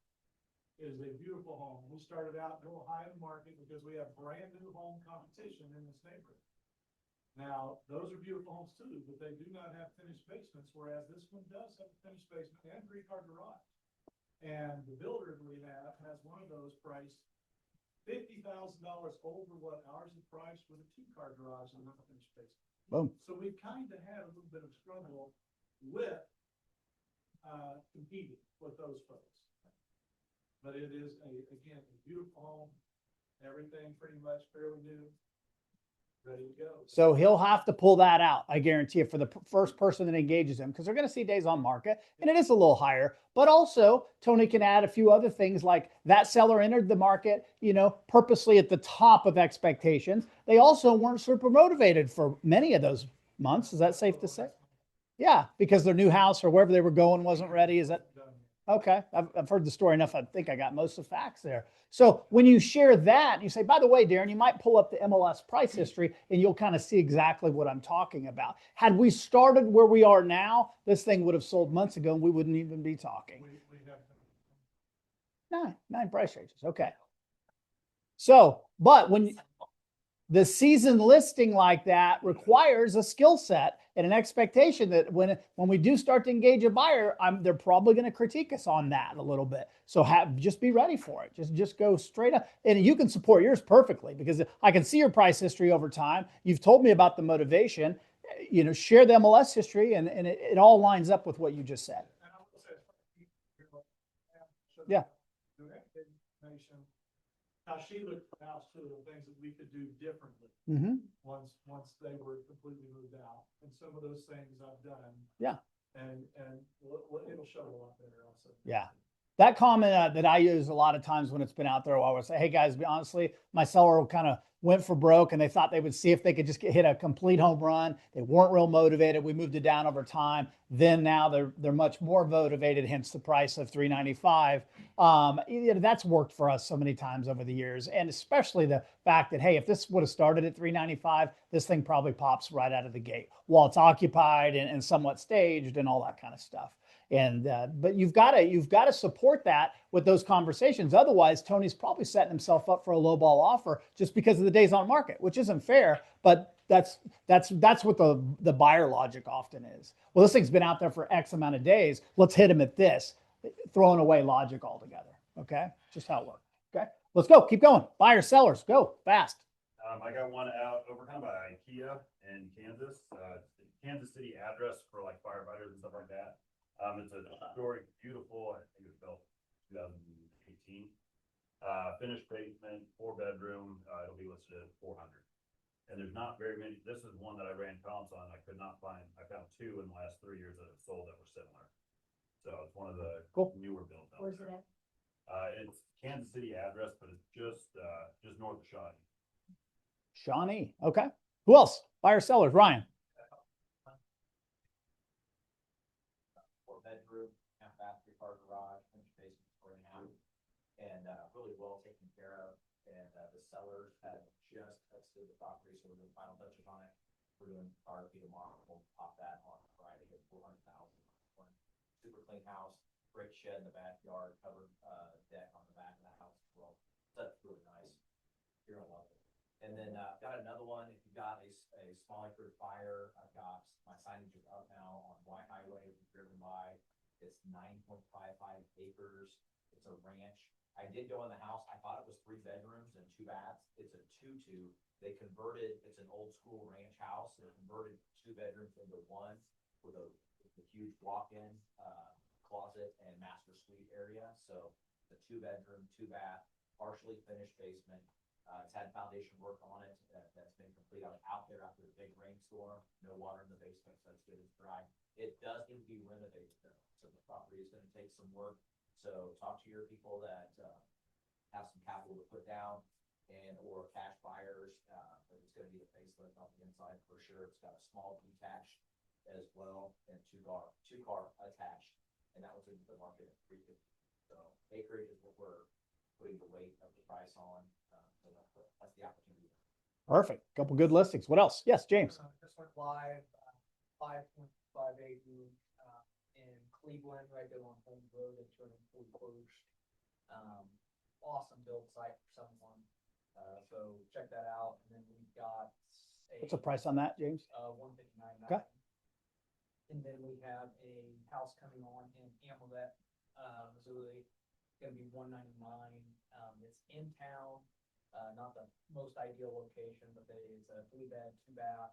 It is a beautiful home. We started out a little high in the market because we have brand new home competition in this neighborhood. Now, those are beautiful homes too, but they do not have finished basements, whereas this one does have a finished basement and 3-car garage. And the builder that we have has one of those priced $50,000 over what ours is priced with a 2-car garage and not a finished basement. Boom. So we've kind of had a little bit of struggle with competing with those folks. But it is again, a beautiful home, everything pretty much fairly new, ready to go. So he'll have to pull that out, I guarantee you, for the first person that engages him, because they're going to see days on market, and it is a little higher. But also, Tony can add a few other things, like that seller entered the market, purposely at the top of expectations. They also weren't super motivated for many of those months. Is that safe to say? Yeah, because their new house or wherever they were going wasn't ready. Is that okay? I've heard the story enough. I think I got most of the facts there. So when you share that, you say, by the way, Darren, you might pull up the MLS price history and you'll kind of see exactly what I'm talking about. Had we started where we are now, this thing would have sold months ago and we wouldn't even be talking. We have Nine price ranges. Okay. So, but when the season listing like that requires a skill set and an expectation that when we do start to engage a buyer, they're probably going to critique us on that a little bit. So just be ready for it. Just go straight up, and you can support yours perfectly because I can see your price history over time. You've told me about the motivation. Share the MLS history, and it all lines up with what you just said. Yeah. How she looked at the house too, the things that we could do differently. Mm-hmm. Once they were completely moved out, and some of those things I've done. Yeah. And it'll show a lot better also. Yeah. That comment that I use a lot of times when it's been out there, I would say, hey guys, honestly, my seller will kind of went for broke and they thought they would see if they could just hit a complete home run. They weren't real motivated. We moved it down over time. Then now they're much more motivated, hence the price of $395. That's worked for us so many times over the years. And especially the fact that, hey, if this would have started at $395, this thing probably pops right out of the gate while it's occupied and somewhat staged and all that kind of stuff. And but you've got to support that with those conversations. Otherwise, Tony's probably setting himself up for a low ball offer just because of the days on market, which isn't fair. But that's what the buyer logic often is. Well, this thing's been out there for X amount of days. Let's hit him at this, throwing away logic altogether. Okay, just how it works. Okay, let's go. Keep going. Buyers, sellers, go fast. I got one out over kind of by IKEA in Kansas, Kansas City address for like firefighters and stuff like that. It's a story, beautiful. I think it was built 2018. Finished basement, 4-bedroom. It'll be listed at 400. And there's not very many. This is one that I ran comps on. I could not find. I found 2 in the last 3 years that have sold that were similar. So it's one of the newer builds out Where's it there. at? It's Kansas City address, but it's just north of Shawnee. Shawnee. Okay. Who else? Buyers, sellers. Ryan. 4-bedroom, half-bath, 3-car garage, finished basement, 4.5, and really well taken care of. And the sellers had just exited the property, so we're doing final touches on it. We're doing RFP tomorrow. We'll pop that on Friday at 400,000. Super clean house, brick shed in the backyard, covered deck on the back of the house as well. So that's really nice. You're gonna love it. And then got another one. If you got a small acre fire, I've got my signage is up now on White Highway. If you've driven by, it's 9.55 acres. It's a ranch. I did go in the house. I thought it was 3 bedrooms and 2 baths. It's a 2-2. They converted. It's an old school ranch house. They converted 2 bedrooms into 1 with a huge walk-in closet and master suite area. So the 2-bedroom, 2-bath, partially finished basement. It's had foundation work on it that's been complete. I was out there after the big rainstorm. No water in the basement, so it's good. It's dry. It does need to be renovated though, so the property is going to take some work. So talk to your people that have some capital to put down and or cash buyers. But it's going to be a facelift on the inside for sure. It's got a small detached as well and two car attached, and that was in the market at 350. So acreage is what we're putting the weight of the price on. So that's the opportunity. Perfect. Couple good listings. What else? Yes, James. This went live, 5.58 in Cleveland, right there on Home Road at 240 closed. Awesome build site for someone. So check that out. And then we've got What's the price on that, James? 159. Okay. And then we have a house coming on in Amolet, Missouri. Gonna be 199. It's in town. Not the most ideal location, but it's a 3-bed, 2-bath,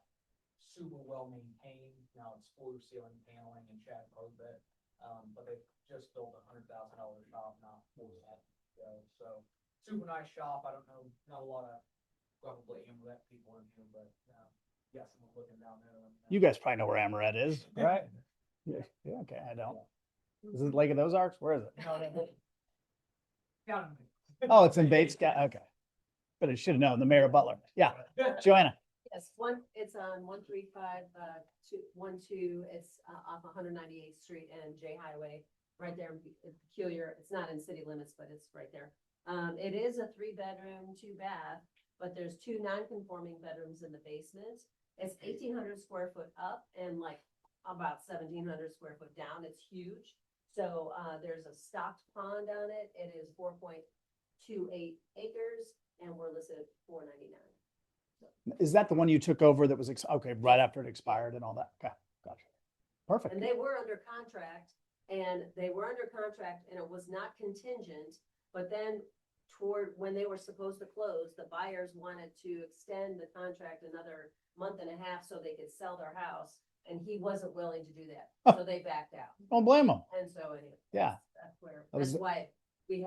super well maintained. Now it's floor ceiling paneling and shag carpet. But they just built $100,000 shop, not more than that. So super nice shop. I don't know, not a lot of probably Amoret people in here, but got someone looking down there. You guys probably know where Amaret is, right? Yeah. Okay, I don't. Is it Lake of the Ozarks? Where is it? Got him. Oh, it's in Bates. Okay. But I should have known, the mayor of Butler. Yeah. Joanna. Yes, it's on 135-12. It's off 198th Street and J Highway, right there in Peculiar. It's not in city limits, but it's right there. It is a 3-bedroom, 2-bath, but there's 2 non-conforming bedrooms in the basement. It's 1,800 square foot up and like about 1,700 square foot down. It's huge. So there's a stocked pond on it. It is 4.28 acres and we're listed at $499. Is that the one you took over that was, okay, right after it expired and all that? Okay, gotcha. Perfect. And they were under contract and it was not contingent, but then toward when they were supposed to close, the buyers wanted to extend the contract another month and a half so they could sell their house. And he wasn't willing to do that. So they backed out. Don't blame them. And so anyway, Yeah. that's was- why it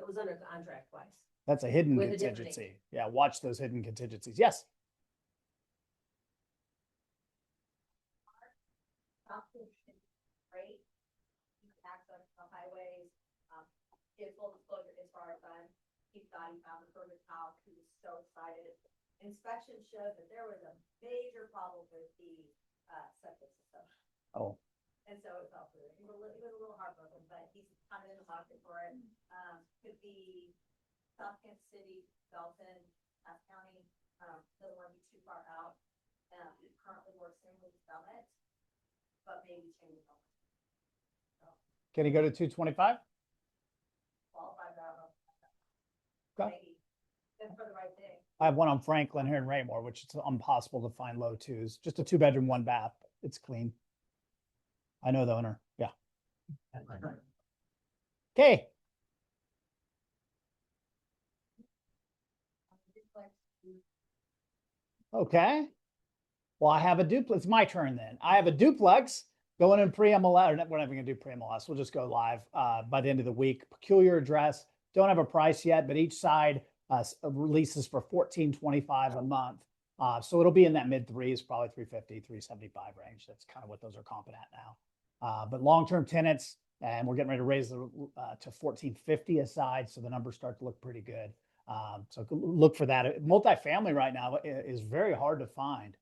was under contract twice. That's a hidden With a different contingency. Yeah, watch those hidden contingencies. Yes. Great. You can access the highways. In full disclosure, as far as he thought he found the perfect house. He was so excited. inspection showed that there was a major problem with the, septic system. Oh, And so it fell through. He was a little heartbroken, but he's kind of in the market for it. Could be South Kansas City, Dalton, County, doesn't want to be too far out. He currently works in with Summit, but maybe change it. can he go to 225? Qualified route. Okay. Maybe. That's for the right thing. I have one on Franklin here in Raymore, which is impossible to find low twos. Just a 2-bedroom, 1-bath. It's clean. I know the owner. Yeah. Okay. Okay. Well, I have a duplex. It's my turn then. I have a duplex going in pre-MLS. We're not even gonna do pre-MLS. We'll just go live by the end of the week. Peculiar address. Don't have a price yet, but each side releases for $14.25 a month. So it'll be in that mid threes, probably 350, 375 range. That's kind of what those are comping at now. But long-term tenants, and we're getting ready to raise the to $14.50 a side, so the numbers start to look pretty good. So look for that. Multifamily right now is very hard to find.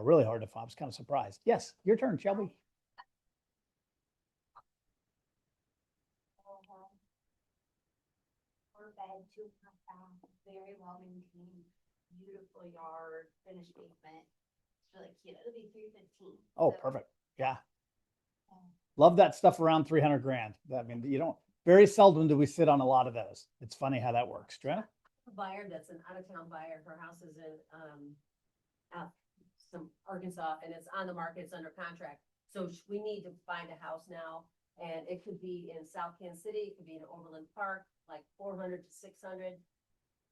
Really hard to find. I was kind of surprised. Yes, your turn, Shelby. Four bed, 2.5 bath, very well maintained, beautiful yard, finished basement. It's really cute. It'll be 315. Oh, perfect. Yeah. Love that stuff around 300 grand. I mean, very seldom do we sit on a lot of those. It's funny how that works. Joanna? A buyer that's an out-of-town buyer. Her house is in, some Arkansas, and it's on the market, it's under contract. So we need to find a house now, and it could be in South Kansas City, it could be in Overland Park, like 400 to 600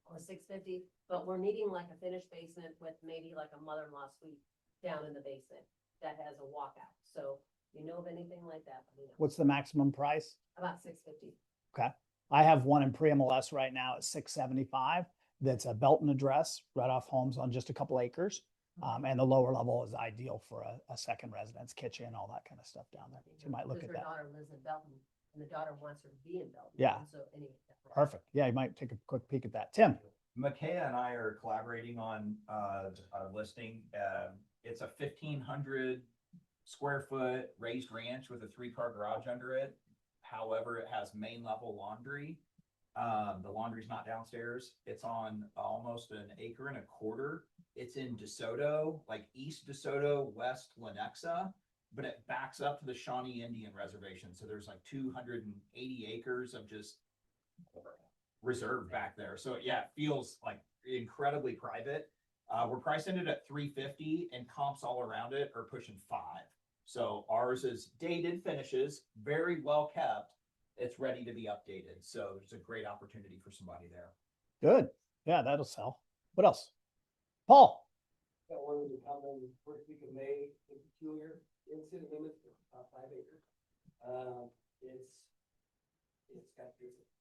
or 650. But we're needing like a finished basement with maybe like a mother-in-law suite down in the basement that has a walkout. So if you know of anything like that, let me know. What's the maximum price? About 650. Okay. I have one in pre-MLS right now at 675. That's a Belton address, right off homes on just a couple acres. And the lower level is ideal for a second residence, kitchen, all that kind of stuff down there. So you might look at Because that. her daughter lives in Belton, and the daughter wants her to be in Belton. Yeah. And so anyway. Perfect. Yeah, you might take a quick peek at that. Tim. Micaiah and I are collaborating on a listing. It's a 1,500 square foot raised ranch with a 3-car garage under it. However, it has main level laundry. The laundry's not downstairs. It's on almost 1.25 acres. It's in DeSoto, like East DeSoto, West Lenexa, but it backs up to the Shawnee Indian Reservation. So there's like 280 acres of just reserve back there. So yeah, it feels like incredibly private. We're pricing it at 350, and comps all around it are pushing 5. So ours is dated finishes, very well kept. It's ready to be updated. So there's a great opportunity for somebody there. Good. Yeah, that'll sell. What else? Paul. Got one to come in first week of May, in Peculiar, in city limits, 5 acres. It's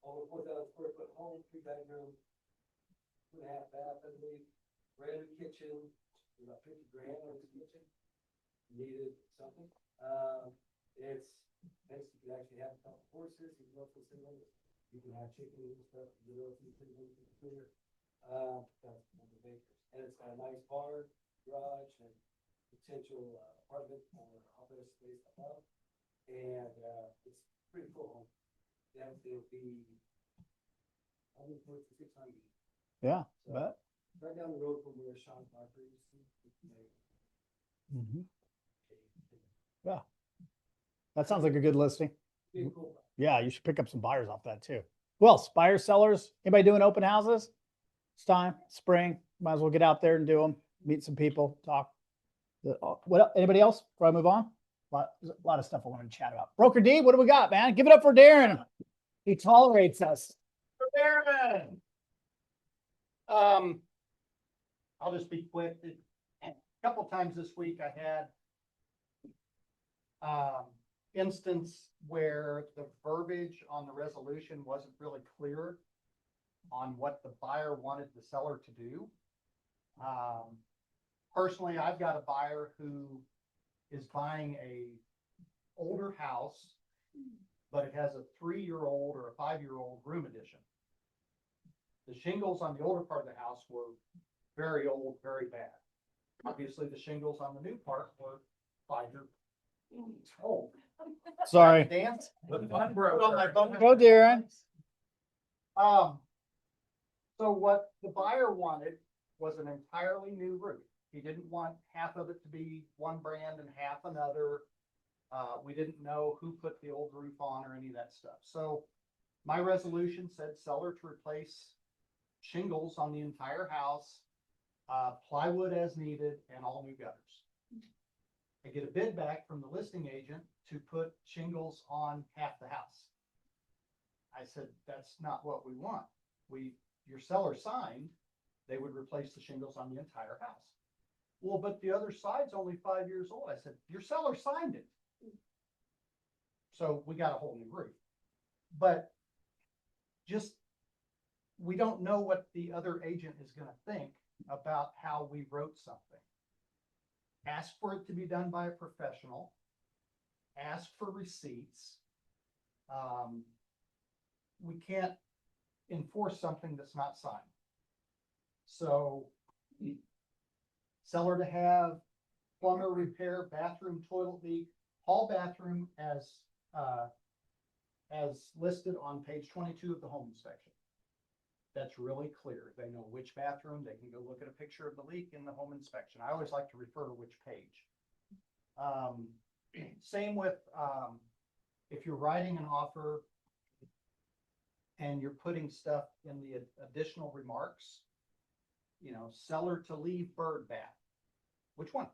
over 4,000 square foot home, 3 bedroom, 2.5 bath, I believe, brand new kitchen, about 50 grand on this kitchen. Needed something. It's nice, you can actually have a couple horses, you can also sit on it. You can have chicken and stuff, you know, if you sit on the computer. That's one of the bakers. And it's got a nice barn, garage, and potential apartment or office space above. And it's pretty cool home. That will be almost 600. Yeah, So, bet. right down the road from where Sean Parker used to. Mhm. Yeah. That sounds like a good listing. Pretty cool. Yeah, you should pick up some buyers off that too. Who else? Buyers, sellers? Anybody doing open houses? It's time, spring. Might as well get out there and do them. Meet some people, talk. Anybody else before I move on? There's a lot of stuff I wanted to chat about. Broker D, what do we got, man? Give it up for Darren. He tolerates us. For Darren. I'll just be quick. A couple times this week I had instance where the verbiage on the resolution wasn't really clear on what the buyer wanted the seller to do. Personally, I've got a buyer who is buying a older house, but it has a 3-year-old or a 5-year-old room addition. The shingles on the older part of the house were very old, very bad. Obviously, the shingles on the new part were 5 years old. Sorry. Dance? The fun Put on broker. my phone. Go, Darren. So what the buyer wanted was an entirely new roof. He didn't want half of it to be one brand and half another. We didn't know who put the old roof on or any of that stuff. So my resolution said seller to replace shingles on the entire house, plywood as needed, and all new gutters. I get a bid back from the listing agent to put shingles on half the house. I said, that's not what we want. Your seller signed, they would replace the shingles on the entire house. Well, but the other side's only 5 years old. I said, your seller signed it. So we got a whole new roof. But we don't know what the other agent is gonna think about how we wrote something. Ask for it to be done by a professional. Ask for receipts. We can't enforce something that's not signed. So seller to have plumber repair, bathroom, toilet leak, hall bathroom as listed on page 22 of the home inspection. That's really clear. They know which bathroom. They can go look at a picture of the leak in the home inspection. I always like to refer to which page. Same with, if you're writing an offer and you're putting stuff in the additional remarks, seller to leave bird bath. Which one?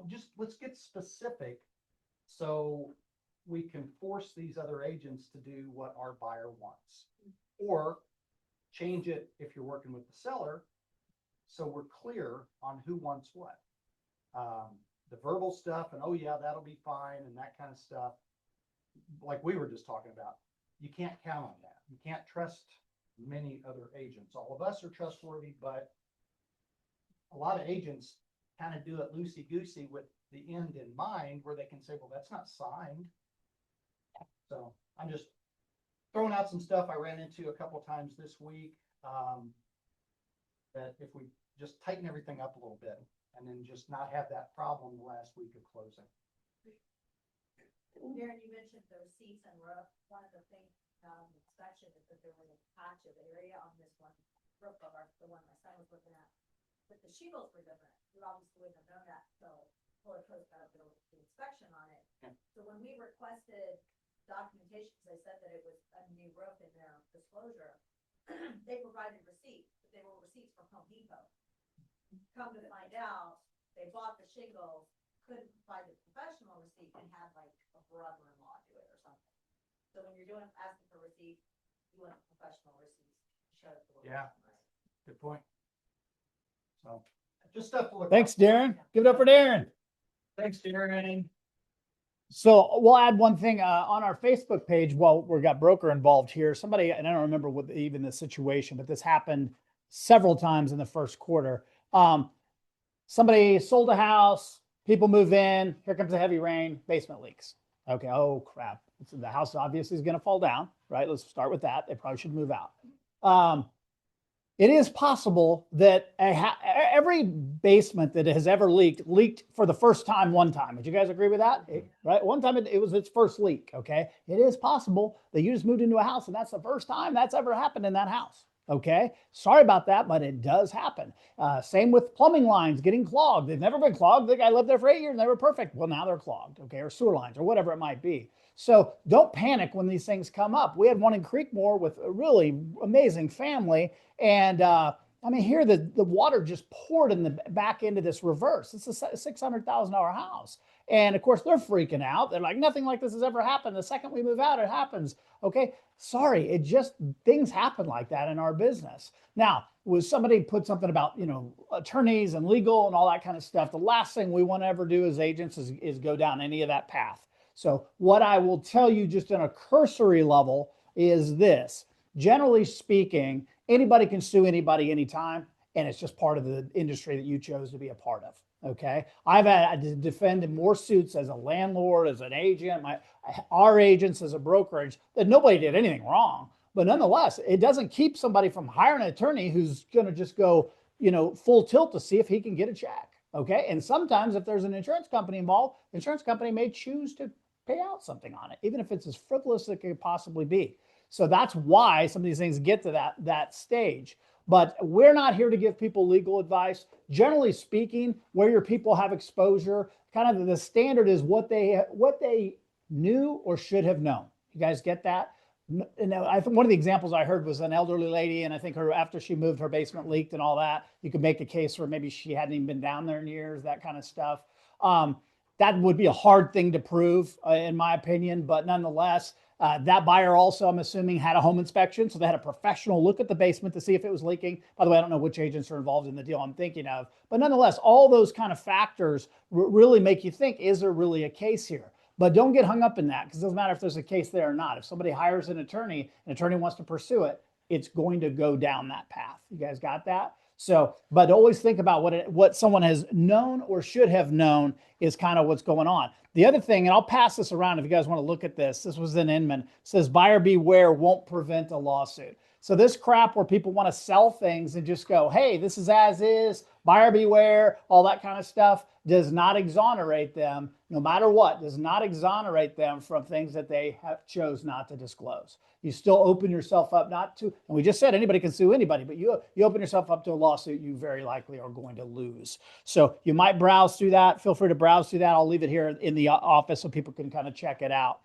Just let's get specific so we can force these other agents to do what our buyer wants. Or change it if you're working with the seller, so we're clear on who wants what. The verbal stuff and, oh yeah, that'll be fine and that kind of stuff, like we were just talking about, you can't count on that. You can't trust many other agents. All of us are trustworthy, but a lot of agents kind of do it loosey-goosey with the end in mind, where they can say, well, that's not signed. So I'm just throwing out some stuff I ran into a couple times this week, that if we just tighten everything up a little bit and then just not have that problem the last week of closing. Darren, you mentioned the receipts and roof. One of the things, inspection is that there was a patch of area on this one roof of the one my son was looking at. But the shingles were different. We obviously wouldn't have known that, so Fuller Coast got a bit of the inspection on it. Yeah. So when we requested documentation, because they said that it was a new roof in their disclosure, they provided receipts, but they were receipts from Home Depot. Come to find out, they bought the shingles, couldn't provide the professional receipt, and had like a brother-in-law do it or something. So when you're asking for receipts, you want a professional receipt to show it. Yeah. Good point. So just stuff to look. Thanks, out for. Darren. Give it up for Darren. Thanks, Darren. So we'll add one thing on our Facebook page. Well, we got broker involved here. Somebody, and I don't remember what even the situation, but this happened several times in the first quarter. Somebody sold a house, people move in, here comes a heavy rain, basement leaks. Okay, oh crap. So the house obviously is going to fall down, right? Let's start with that. They probably should move out. It is possible that every basement that has ever leaked for the first time one time. Would you guys agree with that? Right? One time it was its first leak, okay? It is possible that you just moved into a house and that's the first time that's ever happened in that house, okay? Sorry about that, but it does happen. Same with plumbing lines getting clogged. They've never been clogged. The guy lived there for 8 years and they were perfect. Well, now they're clogged, okay? Or sewer lines or whatever it might be. So don't panic when these things come up. We had one in Creekmore with a really amazing family. And I mean, here the water just poured in the back into this reverse. It's a $600,000 house. And of course, they're freaking out. They're like, nothing like this has ever happened. The second we move out, it happens. Okay, sorry. Things happen like that in our business. Now, was somebody put something about, attorneys and legal and all that kind of stuff. The last thing we want to ever do as agents is go down any of that path. So what I will tell you just on a cursory level is this. Generally speaking, anybody can sue anybody anytime, and it's just part of the industry that you chose to be a part of, okay? I've had to defend more suits as a landlord, as an agent, our agents as a brokerage, that nobody did anything wrong. But nonetheless, it doesn't keep somebody from hiring an attorney who's going to just go, full tilt to see if he can get a check. Okay. And sometimes if there's an insurance company involved, the insurance company may choose to pay out something on it, even if it's as frivolous as it could possibly be. So that's why some of these things get to that stage. But we're not here to give people legal advice. Generally speaking, where your people have exposure, kind of the standard is what they knew or should have known. You guys get that? And I think one of the examples I heard was an elderly lady, and I think after she moved, her basement leaked and all that. You could make a case where maybe she hadn't even been down there in years, that kind of stuff. That would be a hard thing to prove, in my opinion, but nonetheless, that buyer also, I'm assuming, had a home inspection. So they had a professional look at the basement to see if it was leaking. By the way, I don't know which agents are involved in the deal I'm thinking of, but nonetheless, all those kind of factors really make you think, is there really a case here? But don't get hung up in that, because it doesn't matter if there's a case there or not. If somebody hires an attorney wants to pursue it, it's going to go down that path. You guys got that? So, but always think about what someone has known or should have known is kind of what's going on. The other thing, and I'll pass this around if you guys want to look at this. This was in Inman. Says buyer beware won't prevent a lawsuit. So this crap where people want to sell things and just go, hey, this is as is, buyer beware, all that kind of stuff, does not exonerate them, no matter what, does not exonerate them from things that they have chose not to disclose. You still open yourself up not to, and we just said anybody can sue anybody, but you open yourself up to a lawsuit, you very likely are going to lose. So you might browse through that. Feel free to browse through that. I'll leave it here in the office so people can kind of check it out.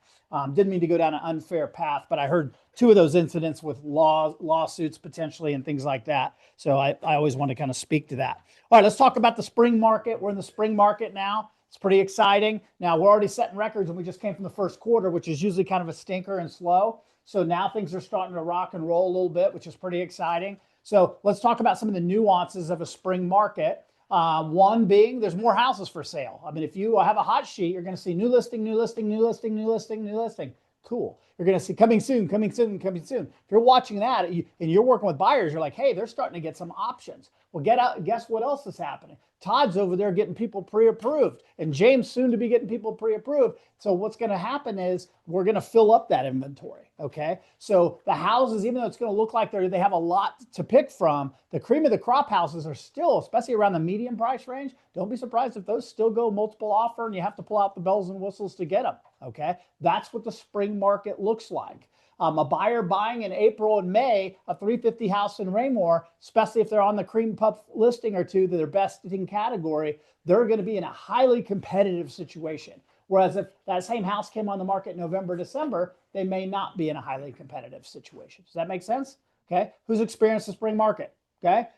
Didn't mean to go down an unfair path, but I heard 2 of those incidents with lawsuits potentially and things like that. So I always want to kind of speak to that. All right, let's talk about the spring market. We're in the spring market now. It's pretty exciting. Now we're already setting records and we just came from the first quarter, which is usually kind of a stinker and slow. So now things are starting to rock and roll a little bit, which is pretty exciting. So let's talk about some of the nuances of a spring market. One being there's more houses for sale. I mean, if you have a hot sheet, you're going to see new listing, new listing, new listing, new listing, new listing. Cool. You're going to see coming soon, coming soon, coming soon. If you're watching that and you're working with buyers, you're like, hey, they're starting to get some options. Well, guess what else is happening? Todd's over there getting people pre-approved, and James soon to be getting people pre-approved. So what's going to happen is we're going to fill up that inventory. Okay. So the houses, even though it's going to look like they have a lot to pick from, the cream of the crop houses are still, especially around the medium price range. Don't be surprised if those still go multiple offer and you have to pull out the bells and whistles to get them. Okay. That's what the spring market looks like. A buyer buying in April and May a 350 house in Raymore, especially if they're on the cream puff listing or two, their best in category, they're going to be in a highly competitive situation. Whereas if that same house came on the market in November, December, they may not be in a highly competitive situation. Does that make sense? Okay. Who's experienced the spring market? Okay.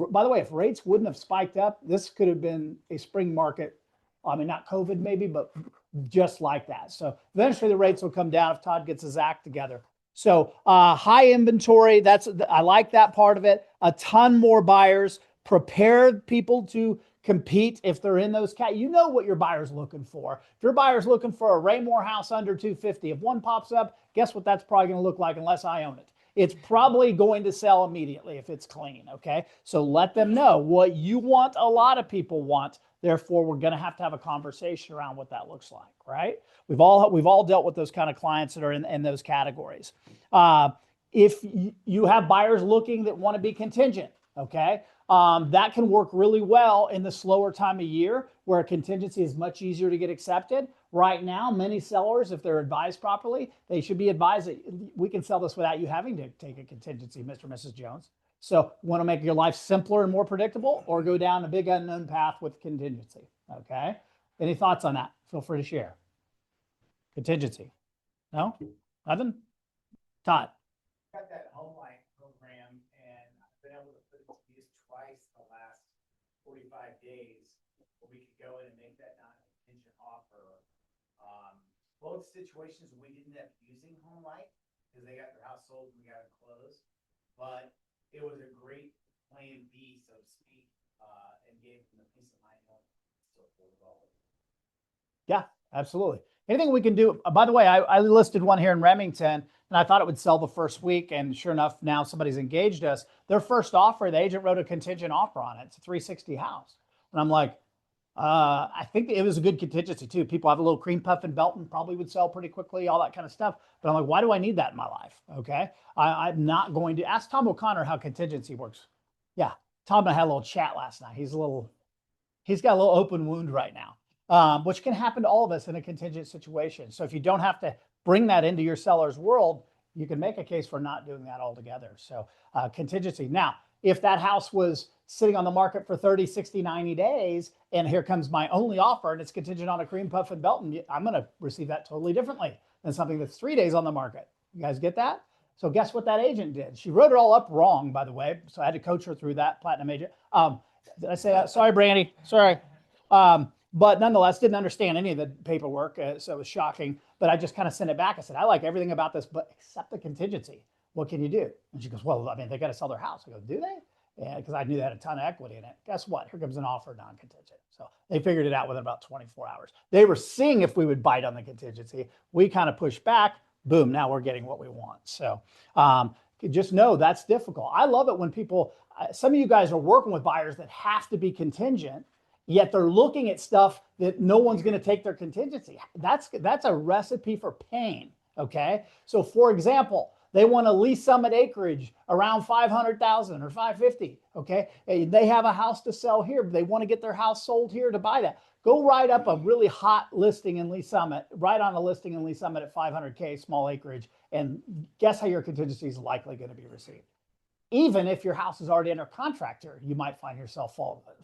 By the way, if rates wouldn't have spiked up, this could have been a spring market. I mean, not COVID maybe, but just like that. So eventually the rates will come down if Todd gets his act together. So high inventory, I like that part of it. A ton more buyers, prepared people to compete if they're in those you know what your buyer's looking for. If your buyer's looking for a Raymore house under 250, if one pops up, guess what that's probably going to look like unless I own it. It's probably going to sell immediately if it's clean, okay? So let them know what you want, a lot of people want. Therefore, we're going to have a conversation around what that looks like, right? We've all dealt with those kind of clients that are in those categories. If you have buyers looking that want to be contingent, okay, that can work really well in the slower time of year where a contingency is much easier to get accepted. Right now, many sellers, if they're advised properly, they should be advised that we can sell this without you having to take a contingency, Mr. and Mrs. Jones. So want to make your life simpler and more predictable, or go down a big unknown path with contingency, okay? Any thoughts on that? Feel free to share. Contingency. No? Nothing? Todd? Got that HomeLight program, and I've been able to put it to use twice the last 45 days, where we could go in and make that non-contingent offer. Both situations we didn't end up using HomeLight because they got their house sold and we got it closed, but it was a great plan B, so to speak, and gave them the peace of mind. Yeah, absolutely. Anything we can do. By the way, I listed one here in Remington, and I thought it would sell the first week. And sure enough, now somebody's engaged us. Their first offer, the agent wrote a contingent offer on it. It's a 360 house. And I'm like, I think it was a good contingency too. People have a little cream puff and Belton probably would sell pretty quickly, all that kind of stuff. But I'm like, why do I need that in my life? Okay. I'm not going to ask Tom O'Connor how contingency works. Yeah. Tom and I had a little chat last night. He's got a little open wound right now, which can happen to all of us in a contingent situation. So if you don't have to bring that into your seller's world, you can make a case for not doing that altogether. So contingency. Now, if that house was sitting on the market for 30, 60, 90 days, and here comes my only offer and it's contingent on a cream puff and Belton, I'm going to receive that totally differently than something that's 3 days on the market. You guys get that? So guess what that agent did? She wrote it all up wrong, by the way. So I had to coach her through that, platinum agent. Did I say that? Sorry, Brandy. Sorry. But nonetheless, didn't understand any of the paperwork. So it was shocking. But I just kind of sent it back. I said, I like everything about this, but except the contingency. What can you do? And she goes, well, I mean, they got to sell their house. I go, do they? Yeah, because I knew they had a ton of equity in it. Guess what? Here comes an offer non-contingent. So they figured it out within about 24 hours. They were seeing if we would bite on the contingency. We kind of pushed back. Boom, now we're getting what we want. So just know that's difficult. I love it when people, some of you guys are working with buyers that have to be contingent, yet they're looking at stuff that no one's going to take their contingency. That's a recipe for pain, okay? So for example, they want to lease Summit acreage around 500,000 or 550, okay? They have a house to sell here, but they want to get their house sold here to buy that. Go write up a really hot listing in Lee Summit, write on a listing in Lee Summit at 500K, small acreage, and guess how your contingency is likely going to be received. Even if your house is already under contract here, you might find yourself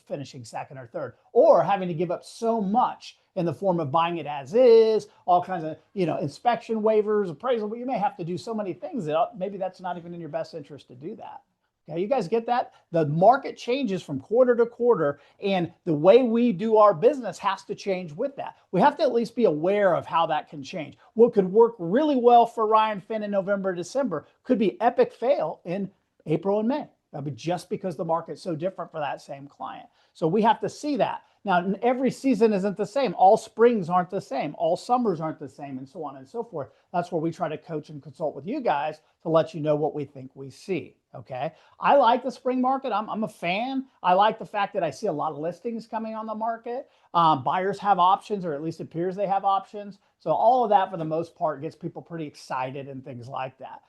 finishing second or third, or having to give up so much in the form of buying it as is, all kinds of, inspection waivers, appraisal, but you may have to do so many things that maybe that's not even in your best interest to do that. Okay, you guys get that? The market changes from quarter to quarter, and the way we do our business has to change with that. We have to at least be aware of how that can change. What could work really well for Ryan Finn in November, December could be epic fail in April and May. That'd be just because the market's so different for that same client. So we have to see that. Now, every season isn't the same. All springs aren't the same. All summers aren't the same, and so on and so forth. That's where we try to coach and consult with you guys to let you know what we think we see, okay? I like the spring market. I'm a fan. I like the fact that I see a lot of listings coming on the market. Buyers have options, or at least it appears they have options. So all of that, for the most part, gets people pretty excited and things like that.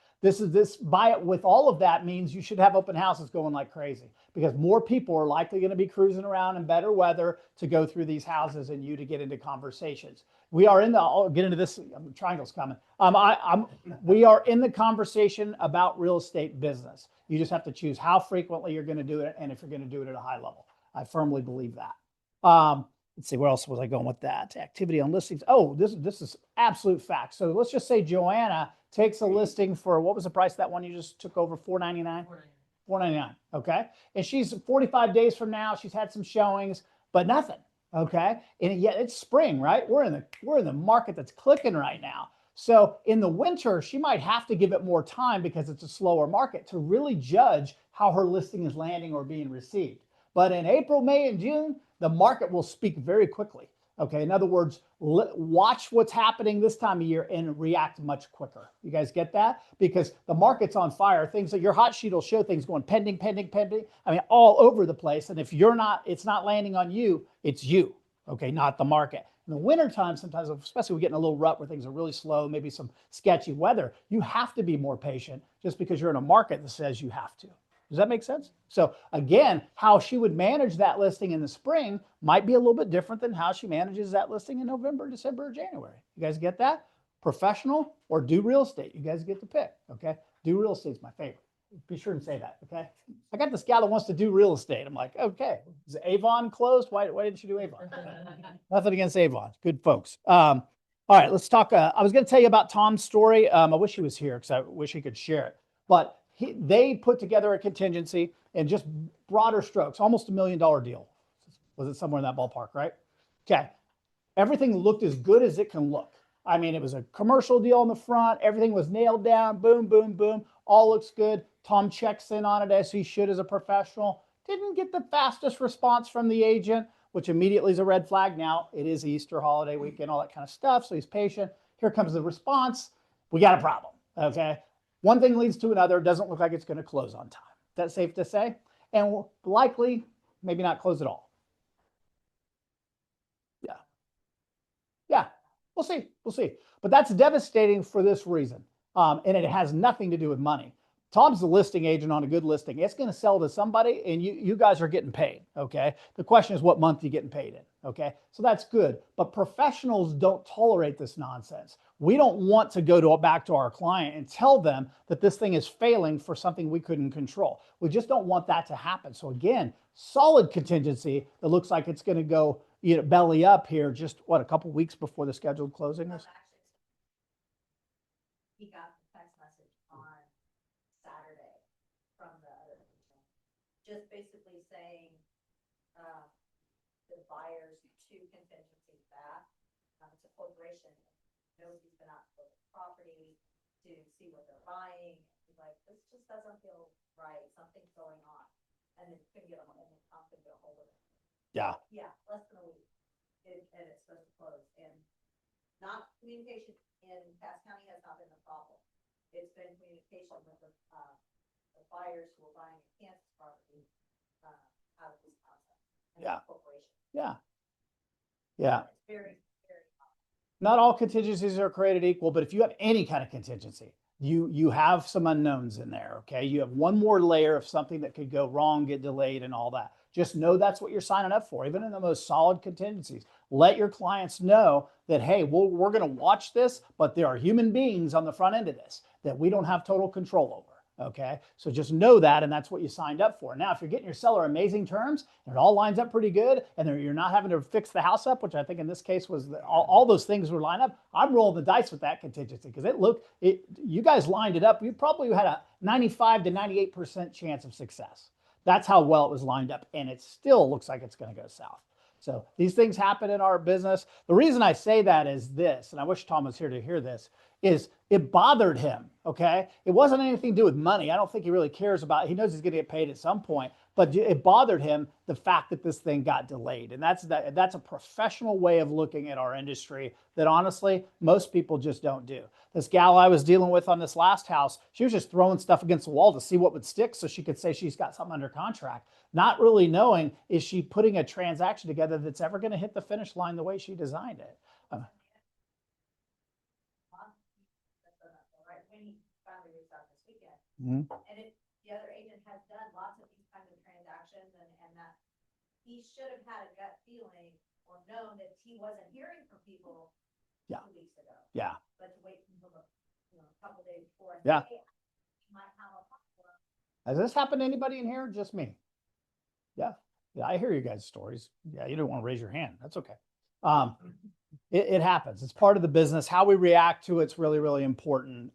Buy it with all of that means you should have open houses going like crazy, because more people are likely going to be cruising around in better weather to go through these houses and you to get into conversations. We are I'll get into this, triangle's coming. We are in the conversation about real estate business. You just have to choose how frequently you're going to do it and if you're going to do it at a high level. I firmly believe that. Let's see, where else was I going with that? Activity on listings. Oh, this is absolute fact. So let's just say Joanna takes a listing for, what was the price of that one you just took over? $499? $499. Okay. And she's 45 days from now. She's had some showings, but nothing. Okay. And yet it's spring, right? We're in the market that's clicking right now. So in the winter, she might have to give it more time because it's a slower market to really judge how her listing is landing or being received. But in April, May, and June, the market will speak very quickly. Okay. In other words, watch what's happening this time of year and react much quicker. You guys get that? Because the market's on fire. Things that your hot sheet will show things going pending, pending, pending. I mean, all over the place. And if it's not landing on you, it's you. Okay. Not the market. In the wintertime, sometimes, especially we get in a little rut where things are really slow, maybe some sketchy weather, you have to be more patient just because you're in a market that says you have to. Does that make sense? So again, how she would manage that listing in the spring might be a little bit different than how she manages that listing in November, December, or January. You guys get that? Professional or do real estate? You guys get to pick, okay? Do real estate is my favorite. Be sure and say that, okay? I got this gal that wants to do real estate. I'm like, okay, is Avon closed? Why didn't you do Avon? Nothing against Avon. Good folks. All right, let's talk. I was going to tell you about Tom's story. I wish he was here because I wish he could share it. But they put together a contingency and just broader strokes, almost $1 million deal. Was it somewhere in that ballpark, right? Okay. Everything looked as good as it can look. I mean, it was a commercial deal on the front. Everything was nailed down. Boom, boom, boom. All looks good. Tom checks in on it as he should as a professional. Didn't get the fastest response from the agent, which immediately is a red flag. Now it is Easter holiday weekend, all that kind of stuff. So he's patient. Here comes the response. We got a problem. Okay. One thing leads to another. It doesn't look like it's going to close on time. That's safe to say. And will likely maybe not close at all. We'll see. We'll see. But that's devastating for this reason. And it has nothing to do with money. Tom's the listing agent on a good listing. It's going to sell to somebody and you guys are getting paid. Okay. The question is what month you're getting paid in. Okay. So that's good. But professionals don't tolerate this nonsense. We don't want to go back to our client and tell them that this thing is failing for something we couldn't control. We just don't want that to happen. So again, solid contingency that looks like it's going to go, belly up here just a couple weeks before the scheduled closing is. He got the text message on Saturday from the other agent, just basically saying, the buyer's two contingencies back. It's a corporation, knows he's been out to the property to see what they're buying. He's like, this just doesn't feel right, something's going on. And then couldn't get him, and then Tom couldn't get a hold of it. Yeah. Yeah, less than a week, and it's supposed to close, and not communication in Cass County has not been the problem. It's been communication with the buyers who are buying a Kansas property, out of Wisconsin. And Yeah. the corporation. Yeah. Yeah. It's very, very common. Not all contingencies are created equal, but if you have any kind of contingency, you have some unknowns in there. Okay. You have one more layer of something that could go wrong, get delayed and all that. Just know that's what you're signing up for, even in the most solid contingencies. Let your clients know that, hey, we're going to watch this, but there are human beings on the front end of this that we don't have total control over. Okay. So just know that, and that's what you signed up for. Now, if you're getting your seller amazing terms and it all lines up pretty good and you're not having to fix the house up, which I think in this case was all those things were lined up, I'm rolling the dice with that contingency because you guys lined it up. You probably had a 95 to 98% chance of success. That's how well it was lined up. And it still looks like it's going to go south. So these things happen in our business. The reason I say that is this, and I wish Tom was here to hear this, is it bothered him. Okay. It wasn't anything to do with money. I don't think he really cares about it. He knows he's going to get paid at some point, but it bothered him the fact that this thing got delayed. And that's a professional way of looking at our industry that honestly, most people just don't do. This gal I was dealing with on this last house, she was just throwing stuff against the wall to see what would stick so she could say she's got something under contract, not really knowing, is she putting a transaction together that's ever going to hit the finish line the way she designed it? Right when he finally reached out this weekend. Mhm. And the other agent has done lots of these kinds of transactions and that he should have had a gut feeling or known that he wasn't hearing from people Yeah. 2 weeks ago. Yeah. But to wait until a couple days before. And Yeah. say, "Hey, you might have a problem." Has this happened to anybody in here? Just me? Yeah. Yeah. I hear you guys' stories. Yeah. You don't want to raise your hand. That's okay. It happens. It's part of the business. How we react to it's really, really important.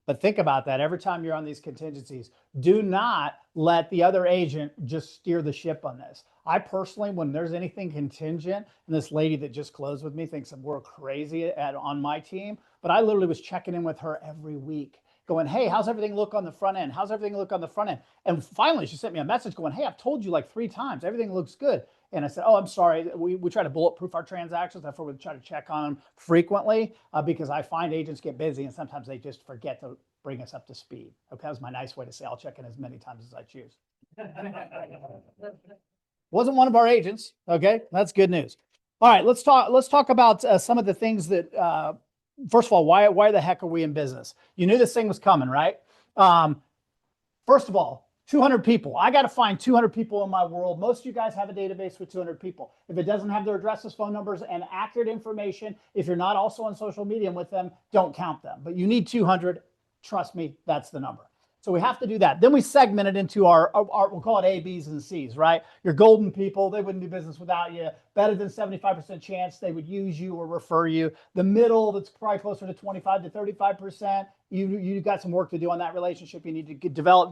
But think about that every time you're on these contingencies. Do not let the other agent just steer the ship on this. I personally, when there's anything contingent, and this lady that just closed with me thinks that we're crazy on my team, but I literally was checking in with her every week going, hey, how's everything look on the front end? How's everything look on the front end? And finally, she sent me a message going, hey, I've told you like 3 times, everything looks good. And I said, oh, I'm sorry. We try to bulletproof our transactions. Therefore, we try to check on them frequently because I find agents get busy and sometimes they just forget to bring us up to speed. Okay, that was my nice way to say I'll check in as many times as I choose. Wasn't one of our agents. Okay, that's good news. All right, let's talk about some of the things that, first of all, why the heck are we in business? You knew this thing was coming, right? First of all, 200 people. I got to find 200 people in my world. Most of you guys have a database with 200 people. If it doesn't have their addresses, phone numbers, and accurate information, if you're not also on social media with them, don't count them. But you need 200. Trust me, that's the number. So we have to do that. Then we segment it into our we'll call it A, Bs, and Cs, right? Your golden people, they wouldn't do business without you. Better than 75% chance they would use you or refer you. The middle, that's probably closer to 25 to 35%. You got some work to do on that relationship. You need to develop.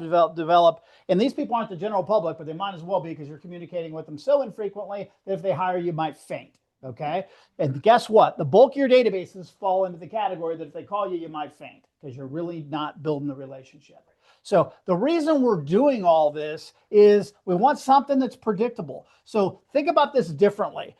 And these people aren't the general public, but they might as well be because you're communicating with them so infrequently that if they hire you, might faint. Okay. And guess what? The bulk of your databases fall into the category that if they call you, you might faint because you're really not building the relationship. So the reason we're doing all this is we want something that's predictable. So think about this differently.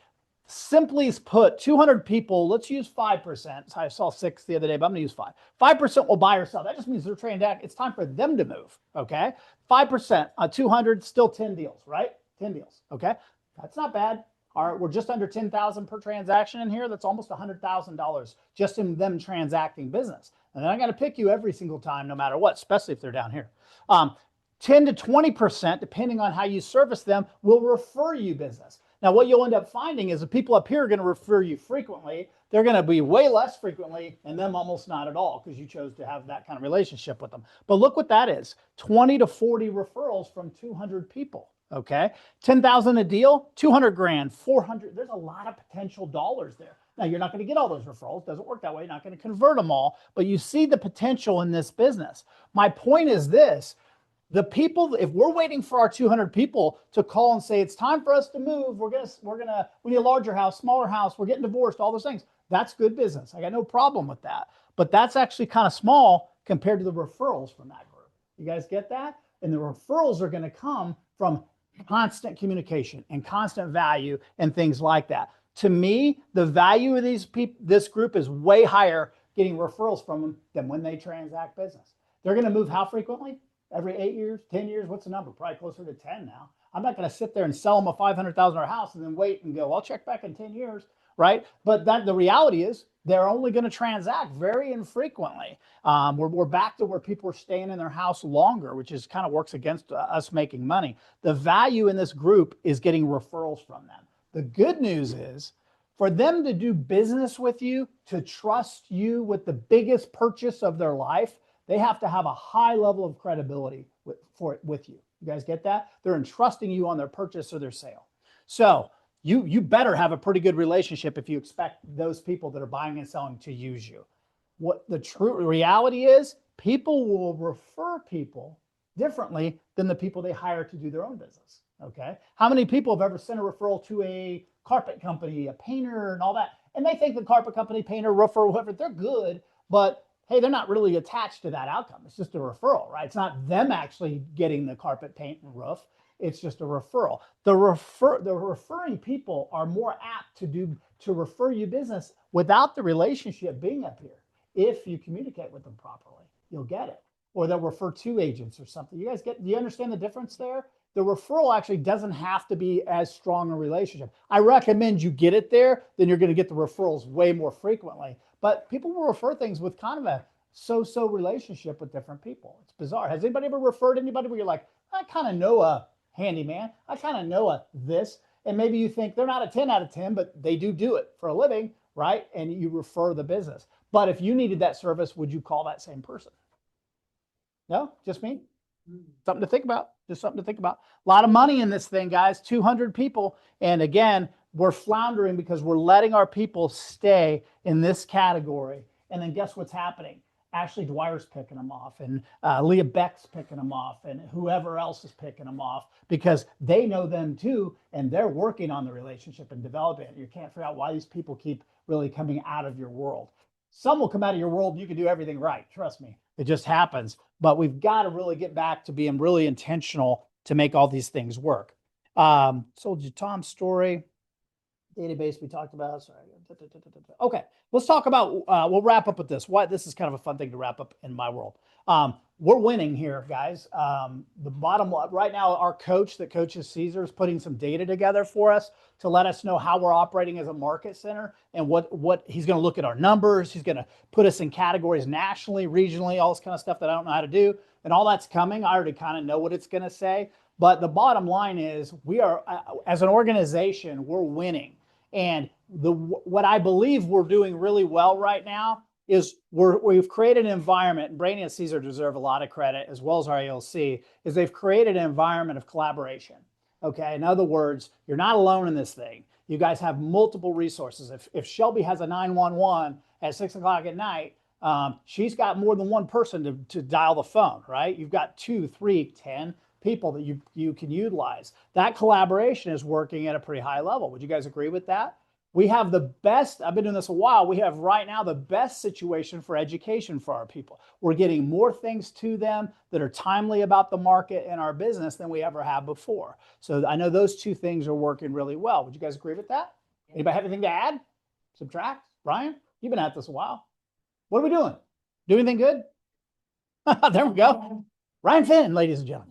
Simply put, 200 people, let's use 5%. I saw 6 the other day, but I'm going to use 5. 5% will buy or sell. That just means they're trained out. It's time for them to move. Okay. 5%, 200, still 10 deals, right? 10 deals. Okay. That's not bad. All right, we're just under 10,000 per transaction in here. That's almost $100,000 just in them transacting business. And they're not going to pick you every single time, no matter what, especially if they're down here. 10 to 20%, depending on how you service them, will refer you business. Now, what you'll end up finding is the people up here are going to refer you frequently. They're going to be way less frequently, and them almost not at all, because you chose to have that kind of relationship with them. But look what that is, 20 to 40 referrals from 200 people. Okay, 10,000 a deal, 200 grand, 400. There's a lot of potential dollars there. Now, you're not going to get all those referrals. Doesn't work that way. You're not going to convert them all, but you see the potential in this business. My point is this: the people, if we're waiting for our 200 people to call and say it's time for us to move, we need a larger house, smaller house, we're getting divorced, all those things. That's good business. I got no problem with that. But that's actually kind of small compared to the referrals from that group. You guys get that? And the referrals are going to come from constant communication and constant value and things like that. To me, the value of these people, this group, is way higher getting referrals from them than when they transact business. They're going to move how frequently? Every 8 years, 10 years? What's the number? Probably closer to 10 now. I'm not going to sit there and sell them a $500,000 house and then wait and go, I'll check back in 10 years, right? But the reality is they're only going to transact very infrequently. We're back to where people are staying in their house longer, which is kind of works against us making money. The value in this group is getting referrals from them. The good news is, for them to do business with you, to trust you with the biggest purchase of their life, they have to have a high level of credibility with you. You guys get that? They're entrusting you on their purchase or their sale. So you better have a pretty good relationship if you expect those people that are buying and selling to use you. What the true reality is, people will refer people differently than the people they hire to do their own business. Okay. How many people have ever sent a referral to a carpet company, a painter, and all that? And they think the carpet company, painter, roofer, whoever, they're good, but hey, they're not really attached to that outcome. It's just a referral, right? It's not them actually getting the carpet, paint, and roof. It's just a referral. The referring people are more apt to refer you business without the relationship being up here. If you communicate with them properly, you'll get it. Or they'll refer to agents or something. Do you understand the difference there? The referral actually doesn't have to be as strong a relationship. I recommend you get it there, then you're going to get the referrals way more frequently. But people will refer things with kind of a so-so relationship with different people. It's bizarre. Has anybody ever referred anybody where you're like, I kind of know a handyman, I kind of know a this, and maybe you think they're not a 10 out of 10, but they do it for a living, right? And you refer the business. But if you needed that service, would you call that same person? No, just me? Something to think about. Just something to think about. A lot of money in this thing, guys. 200 people. And again, we're floundering because we're letting our people stay in this category. And then guess what's happening? Ashley Dwyer's picking them off, and Leah Beck's picking them off, and whoever else is picking them off because they know them too, and they're working on the relationship and developing it. You can't figure out why these people keep really coming out of your world. Some will come out of your world and you can do everything right. Trust me, it just happens. But we've got to really get back to being really intentional to make all these things work. Sold you Tom's story. Database we talked about. Sorry. Okay, let's talk about, we'll wrap up with this. Why this is kind of a fun thing to wrap up in my world. We're winning here, guys. The bottom line, right now, our coach that coaches Caesar is putting some data together for us to let us know how we're operating as a market center and what he's going to look at our numbers. He's going to put us in categories nationally, regionally, all this kind of stuff that I don't know how to do. And all that's coming. I already kind of know what it's going to say. But the bottom line is we are, as an organization, we're winning. And what I believe we're doing really well right now is we've created an environment, and Brainy and Caesar deserve a lot of credit, as well as our ALC, is they've created an environment of collaboration. Okay, in other words, you're not alone in this thing. You guys have multiple resources. If Shelby has a 911 at 6 o'clock at night, she's got more than one person to dial the phone, right? You've got 2, 3, 10 people that you can utilize. That collaboration is working at a pretty high level. Would you guys agree with that? We have the best, I've been doing this a while, we have right now the best situation for education for our people. We're getting more things to them that are timely about the market and our business than we ever have before. So I know those two things are working really well. Would you guys agree with that? Anybody have anything to add? Subtract? Brian, you've been at this a while. What are we doing? Do anything good? There we go. Ryan Finn, ladies and gentlemen.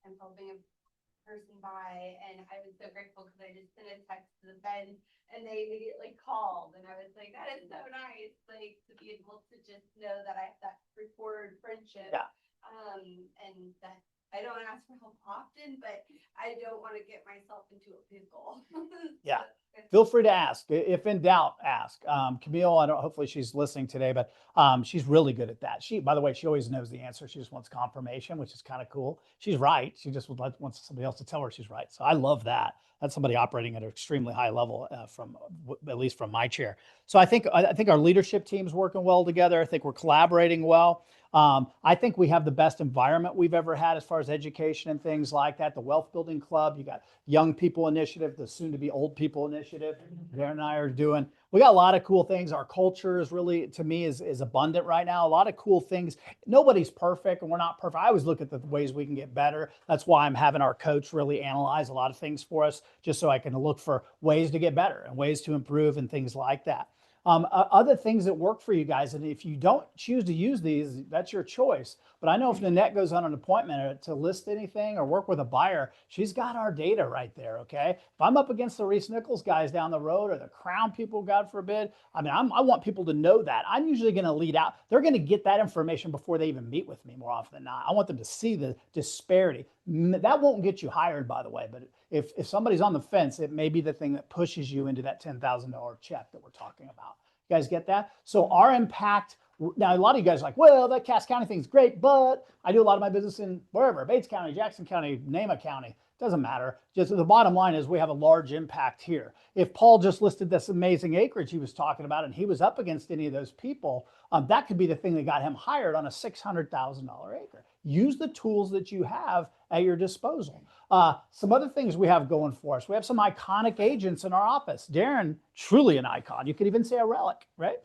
and helping a person buy, and I was so grateful because I just sent a text to the Ben and they immediately called, and I was like, that is so nice, like, to be able to just know that I have that rapport and friendship. Yeah. And that I don't ask for help often, but I don't want to get myself into a pickle. Yeah. So, Feel free to ask. If in doubt, ask. Camille, I don't, hopefully she's listening today, but she's really good at that. By the way, she always knows the answer. She just wants confirmation, which is kind of cool. She's right. She just wants somebody else to tell her she's right. So I love that. That's somebody operating at an extremely high level at least from my chair. So I think our leadership team's working well together. I think we're collaborating well. I think we have the best environment we've ever had as far as education and things like that. The Wealth Building Club, you got Young People Initiative, the soon to be Old People Initiative. Darren and I are doing. We got a lot of cool things. Our culture is really, to me, is abundant right now. A lot of cool things. Nobody's perfect, and we're not perfect. I always look at the ways we can get better. That's why I'm having our coach really analyze a lot of things for us, just so I can look for ways to get better and ways to improve and things like that. Other things that work for you guys, and if you don't choose to use these, that's your choice. But I know if Nanette goes on an appointment to list anything or work with a buyer, she's got our data right there, okay? If I'm up against the Reese Nichols guys down the road or the Crown people, God forbid, I mean, I want people to know that. I'm usually going to lead out. They're going to get that information before they even meet with me more often than not. I want them to see the disparity. That won't get you hired, by the way, but if somebody's on the fence, it may be the thing that pushes you into that $10,000 check that we're talking about. You guys get that? So our impact, now a lot of you guys are like, well, that Cass County thing's great, but I do a lot of my business in wherever, Bates County, Jackson County, name a county. Doesn't matter. Just the bottom line is we have a large impact here. If Paul just listed this amazing acreage he was talking about and he was up against any of those people, that could be the thing that got him hired on a $600,000 acre. Use the tools that you have at your disposal. Some other things we have going for us. We have some iconic agents in our office. Darren, truly an icon. You could even say a relic, right?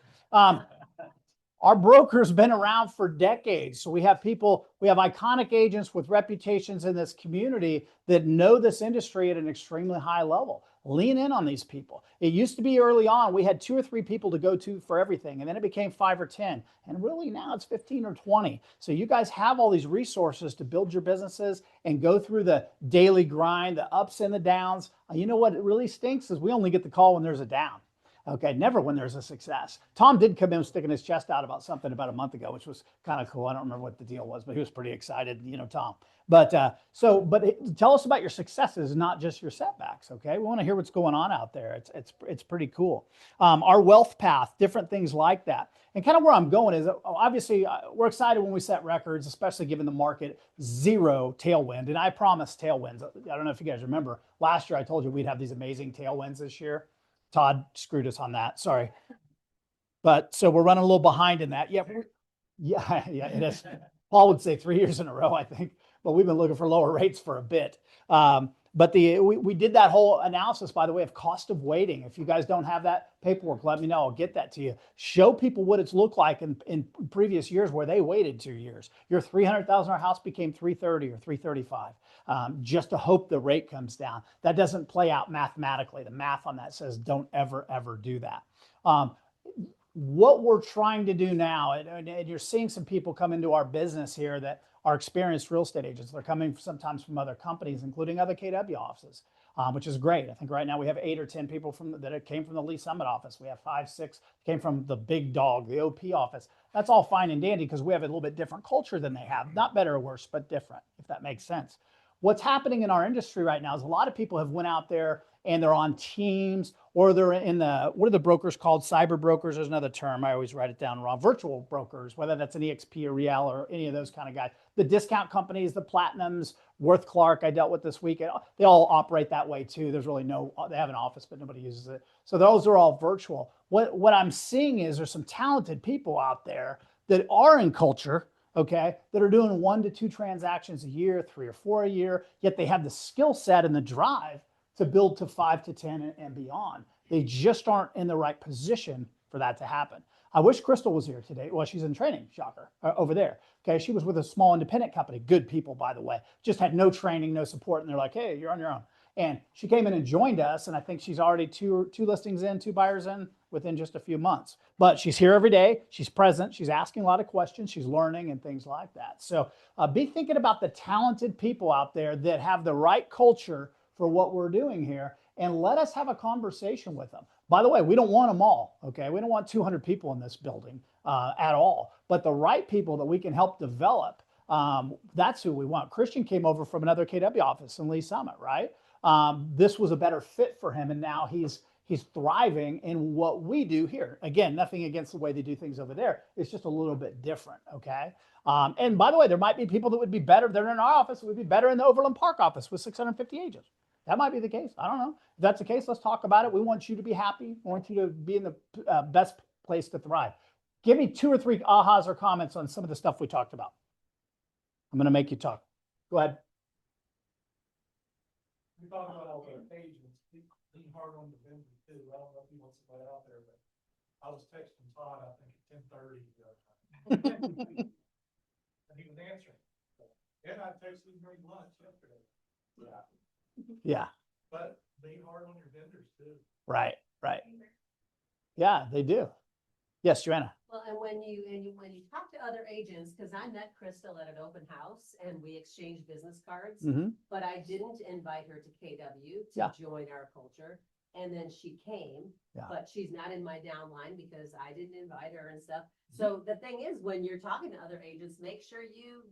Our broker's been around for decades. So we have iconic agents with reputations in this community that know this industry at an extremely high level. Lean in on these people. It used to be early on, we had 2 or 3 people to go to for everything. And then it became 5 or 10. And really now it's 15 or 20. So you guys have all these resources to build your businesses and go through the daily grind, the ups and the downs. You know what it really stinks is we only get the call when there's a down. Okay, never when there's a success. Tom did come in sticking his chest out about something about a month ago, which was kind of cool. I don't remember what the deal was, but he was pretty excited, you know, Tom. But tell us about your successes, not just your setbacks. Okay, we want to hear what's going on out there. It's pretty cool. Our wealth path, different things like that. And kind of where I'm going is obviously we're excited when we set records, especially given the market zero tailwind. And I promised tailwinds. I don't know if you guys remember last year I told you we'd have these amazing tailwinds this year. Todd screwed us on that. Sorry. But so we're running a little behind in that. Yeah, it is. Paul would say 3 years in a row, I think, but we've been looking for lower rates for a bit. But we did that whole analysis, by the way, of cost of waiting. If you guys don't have that paperwork, let me know. I'll get that to you. Show people what it's looked like in previous years where they waited 2 years. Your $300,000 house became $330 or $335. Just to hope the rate comes down. That doesn't play out mathematically. The math on that says don't ever, ever do that. What we're trying to do now, and you're seeing some people come into our business here that are experienced real estate agents. They're coming sometimes from other companies, including other KW offices, which is great. I think right now we have 8 or 10 people that came from the Lee Summit office. We have 5, 6 came from the Big Dog, the OP office. That's all fine and dandy because we have a little bit different culture than they have. Not better or worse, but different, if that makes sense. What's happening in our industry right now is a lot of people have went out there and they're on teams or they're in what are the brokers called? Cyber brokers. There's another term. I always write it down wrong. Virtual brokers, whether that's an EXP or Real or any of those kind of guys. The discount companies, the Platinums, Worth Clark I dealt with this week. They all operate that way too. There's really they have an office, but nobody uses it. So those are all virtual. What I'm seeing is there's some talented people out there that are in culture, okay, that are doing 1 to 2 transactions a year, 3 or 4 a year, yet they have the skill set and the drive to build to 5 to 10 and beyond. They just aren't in the right position for that to happen. I wish Crystal was here today. Well, she's in training, shocker, over there. Okay, she was with a small independent company. Good people, by the way. Just had no training, no support, and they're like, hey, you're on your own. And she came in and joined us, and I think she's already two listings in, 2 buyers in within just a few months. But she's here every day. She's present. She's asking a lot of questions. She's learning and things like that. So be thinking about the talented people out there that have the right culture for what we're doing here, and let us have a conversation with them. By the way, we don't want them all, okay? We don't want 200 people in this building at all. But the right people that we can help develop, that's who we want. Christian came over from another KW office in Lee Summit, right? This was a better fit for him, and now he's thriving in what we do here. Again, nothing against the way they do things over there. It's just a little bit different, okay? And by the way, there might be people that would be better, they're in our office, would be better in the Overland Park office with 650 agents. That might be the case. I don't know. If that's the case, let's talk about it. We want you to be happy. We want you to be in the best place to thrive. Give me 2 or 3 ahas or comments on some of the stuff we talked about. I'm going to make you talk. Go ahead. We talk about all the agents, being hard on the vendor too. I don't know if you want somebody out there, but I was texting Todd, I think at 10:30. And he was answering. And I texted him during lunch yesterday. Yeah. Yeah. But being hard on your vendors too. Right. Yeah, they do. Yes, Joanna. Well, and when you talk to other agents, because I met Crystal at an open house and we exchanged business cards, Mm-hmm. but I didn't invite her to KW to Yeah. join our culture. And then she came, Yeah. but she's not in my downline because I didn't invite her and stuff. So the thing is, when you're talking to other agents, make sure you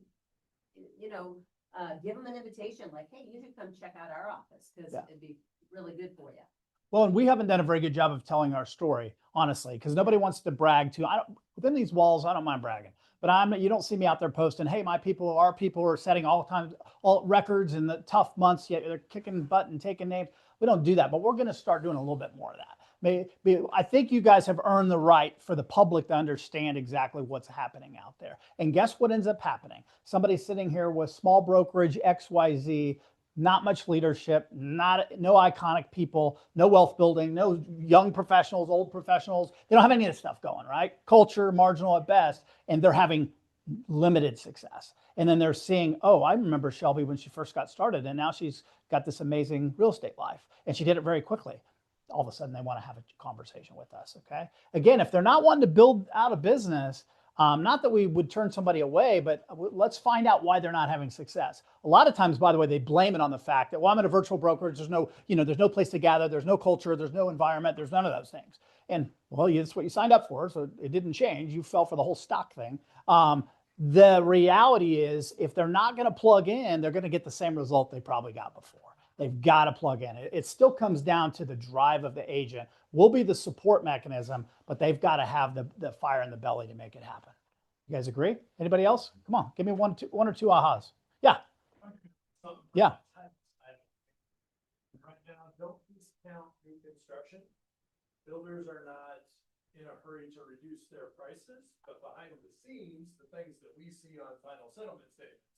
give them an invitation, like, hey, you should come check out our office because Yeah. it'd be really good for you. Well, and we haven't done a very good job of telling our story, honestly, because nobody wants to brag too. Within these walls, I don't mind bragging, but you don't see me out there posting, hey, our people are setting all records in the tough months, yet they're kicking butt and taking names. We don't do that, but we're going to start doing a little bit more of that. I think you guys have earned the right for the public to understand exactly what's happening out there. And guess what ends up happening? Somebody sitting here with small brokerage XYZ, not much leadership, no iconic people, no wealth building, no young professionals, old professionals. They don't have any of this stuff going, right? Culture, marginal at best, and they're having limited success. And then they're seeing, oh, I remember Shelby when she first got started, and now she's got this amazing real estate life, and she did it very quickly. All of a sudden, they want to have a conversation with us, okay? Again, if they're not wanting to build out a business, not that we would turn somebody away, but let's find out why they're not having success. A lot of times, by the way, they blame it on the fact that, well, I'm at a virtual brokerage. There's no place to gather. There's no culture. There's no environment. There's none of those things. And well, that's what you signed up for. So it didn't change. You fell for the whole stock thing. The reality is if they're not going to plug in, they're going to get the same result they probably got before. They've got to plug in. It still comes down to the drive of the agent. We'll be the support mechanism, but they've got to have the fire in the belly to make it happen. You guys agree? Anybody else? Come on, give me one or two ahas. Yeah. Yeah. Right now, don't discount new construction. Builders are not in a hurry to reduce their prices, but behind the scenes, the things that we see on final settlement statements,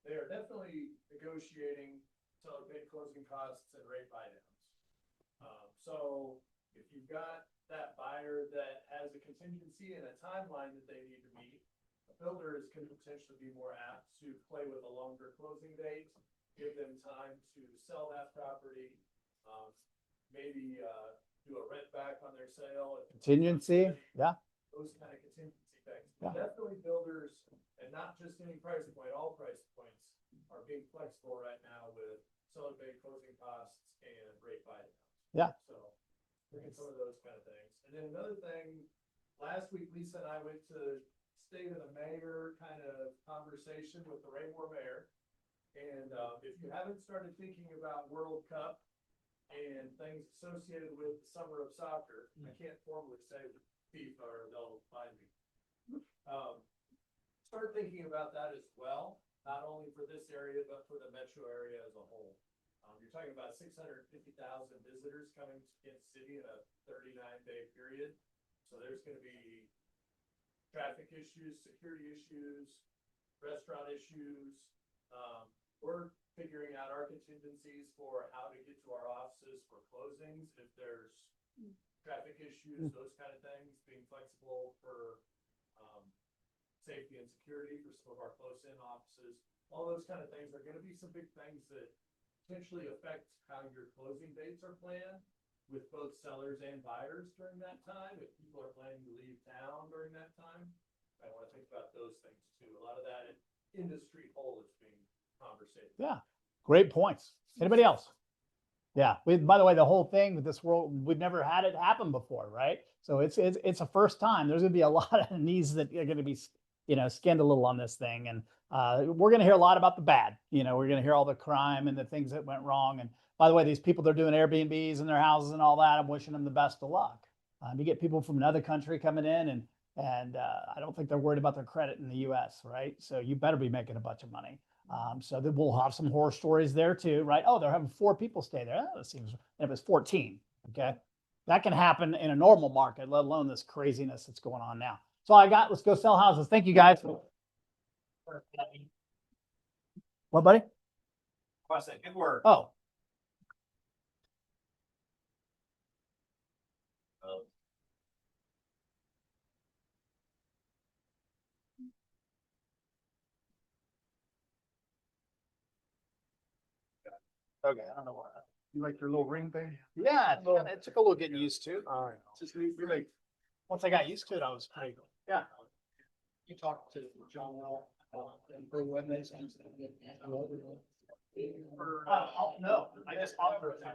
they are definitely negotiating seller paid closing costs and rate buydowns. So if you've got that buyer that has a contingency and a timeline that they need to meet, a builder can potentially be more apt to play with a longer closing date, give them time to sell that property, maybe do a rent back on their sale. Contingency, yeah. Those kind of contingency things. Yeah. Definitely builders, and not just any price point, all price points are being flexible right now with seller paid closing costs and rate buydowns. Yeah. So look at some of those kind of things. And then another thing, last week, Lisa and I went to State of the Mayor kind of conversation with the Raymore mayor. And if you haven't started thinking about World Cup and things associated with the summer of soccer, I can't formally say FIFA or they'll find me. Start thinking about that as well, not only for this area, but for the metro area as a whole. You're talking about 650,000 visitors coming to Kansas City in a 39-day period. So there's going to be traffic issues, security issues, restaurant issues. We're figuring out our contingencies for how to get to our offices for closings. If there's traffic issues, those kind of things, being flexible for safety and security for some of our close-in offices. All those kind of things are going to be some big things that potentially affect how your closing dates are planned. with both sellers and buyers during that time, if people are planning to leave town during that time. I wanna think about those things too. A lot of that industry whole is being conversated. Yeah, great points. Anybody else? Yeah, by the way, the whole thing with this world, we've never had it happen before, right? So it's a first time. There's gonna be a lot of knees that are gonna be, skinned a little on this thing. And we're gonna hear a lot about the bad. We're gonna hear all the crime and the things that went wrong. And by the way, these people, they're doing Airbnbs in their houses and all that. I'm wishing them the best of luck. You get people from another country coming in and I don't think they're worried about their credit in the US, right? So you better be making a bunch of money. So that we'll have some horror stories there too, right? Oh, they're having 4 people stay there. That seems, and it was 14. Okay. That can happen in a normal market, let alone this craziness that's going on now. So I got, let's go sell houses. Thank you guys. What, buddy? I said, good work. Oh, Okay, I don't know why. You like your little ring thing? yeah, it took a little getting used to. All right. Just really. Once I got used to it, I was pretty, yeah. You talked to John Wall, and for when they. No, I just offered it.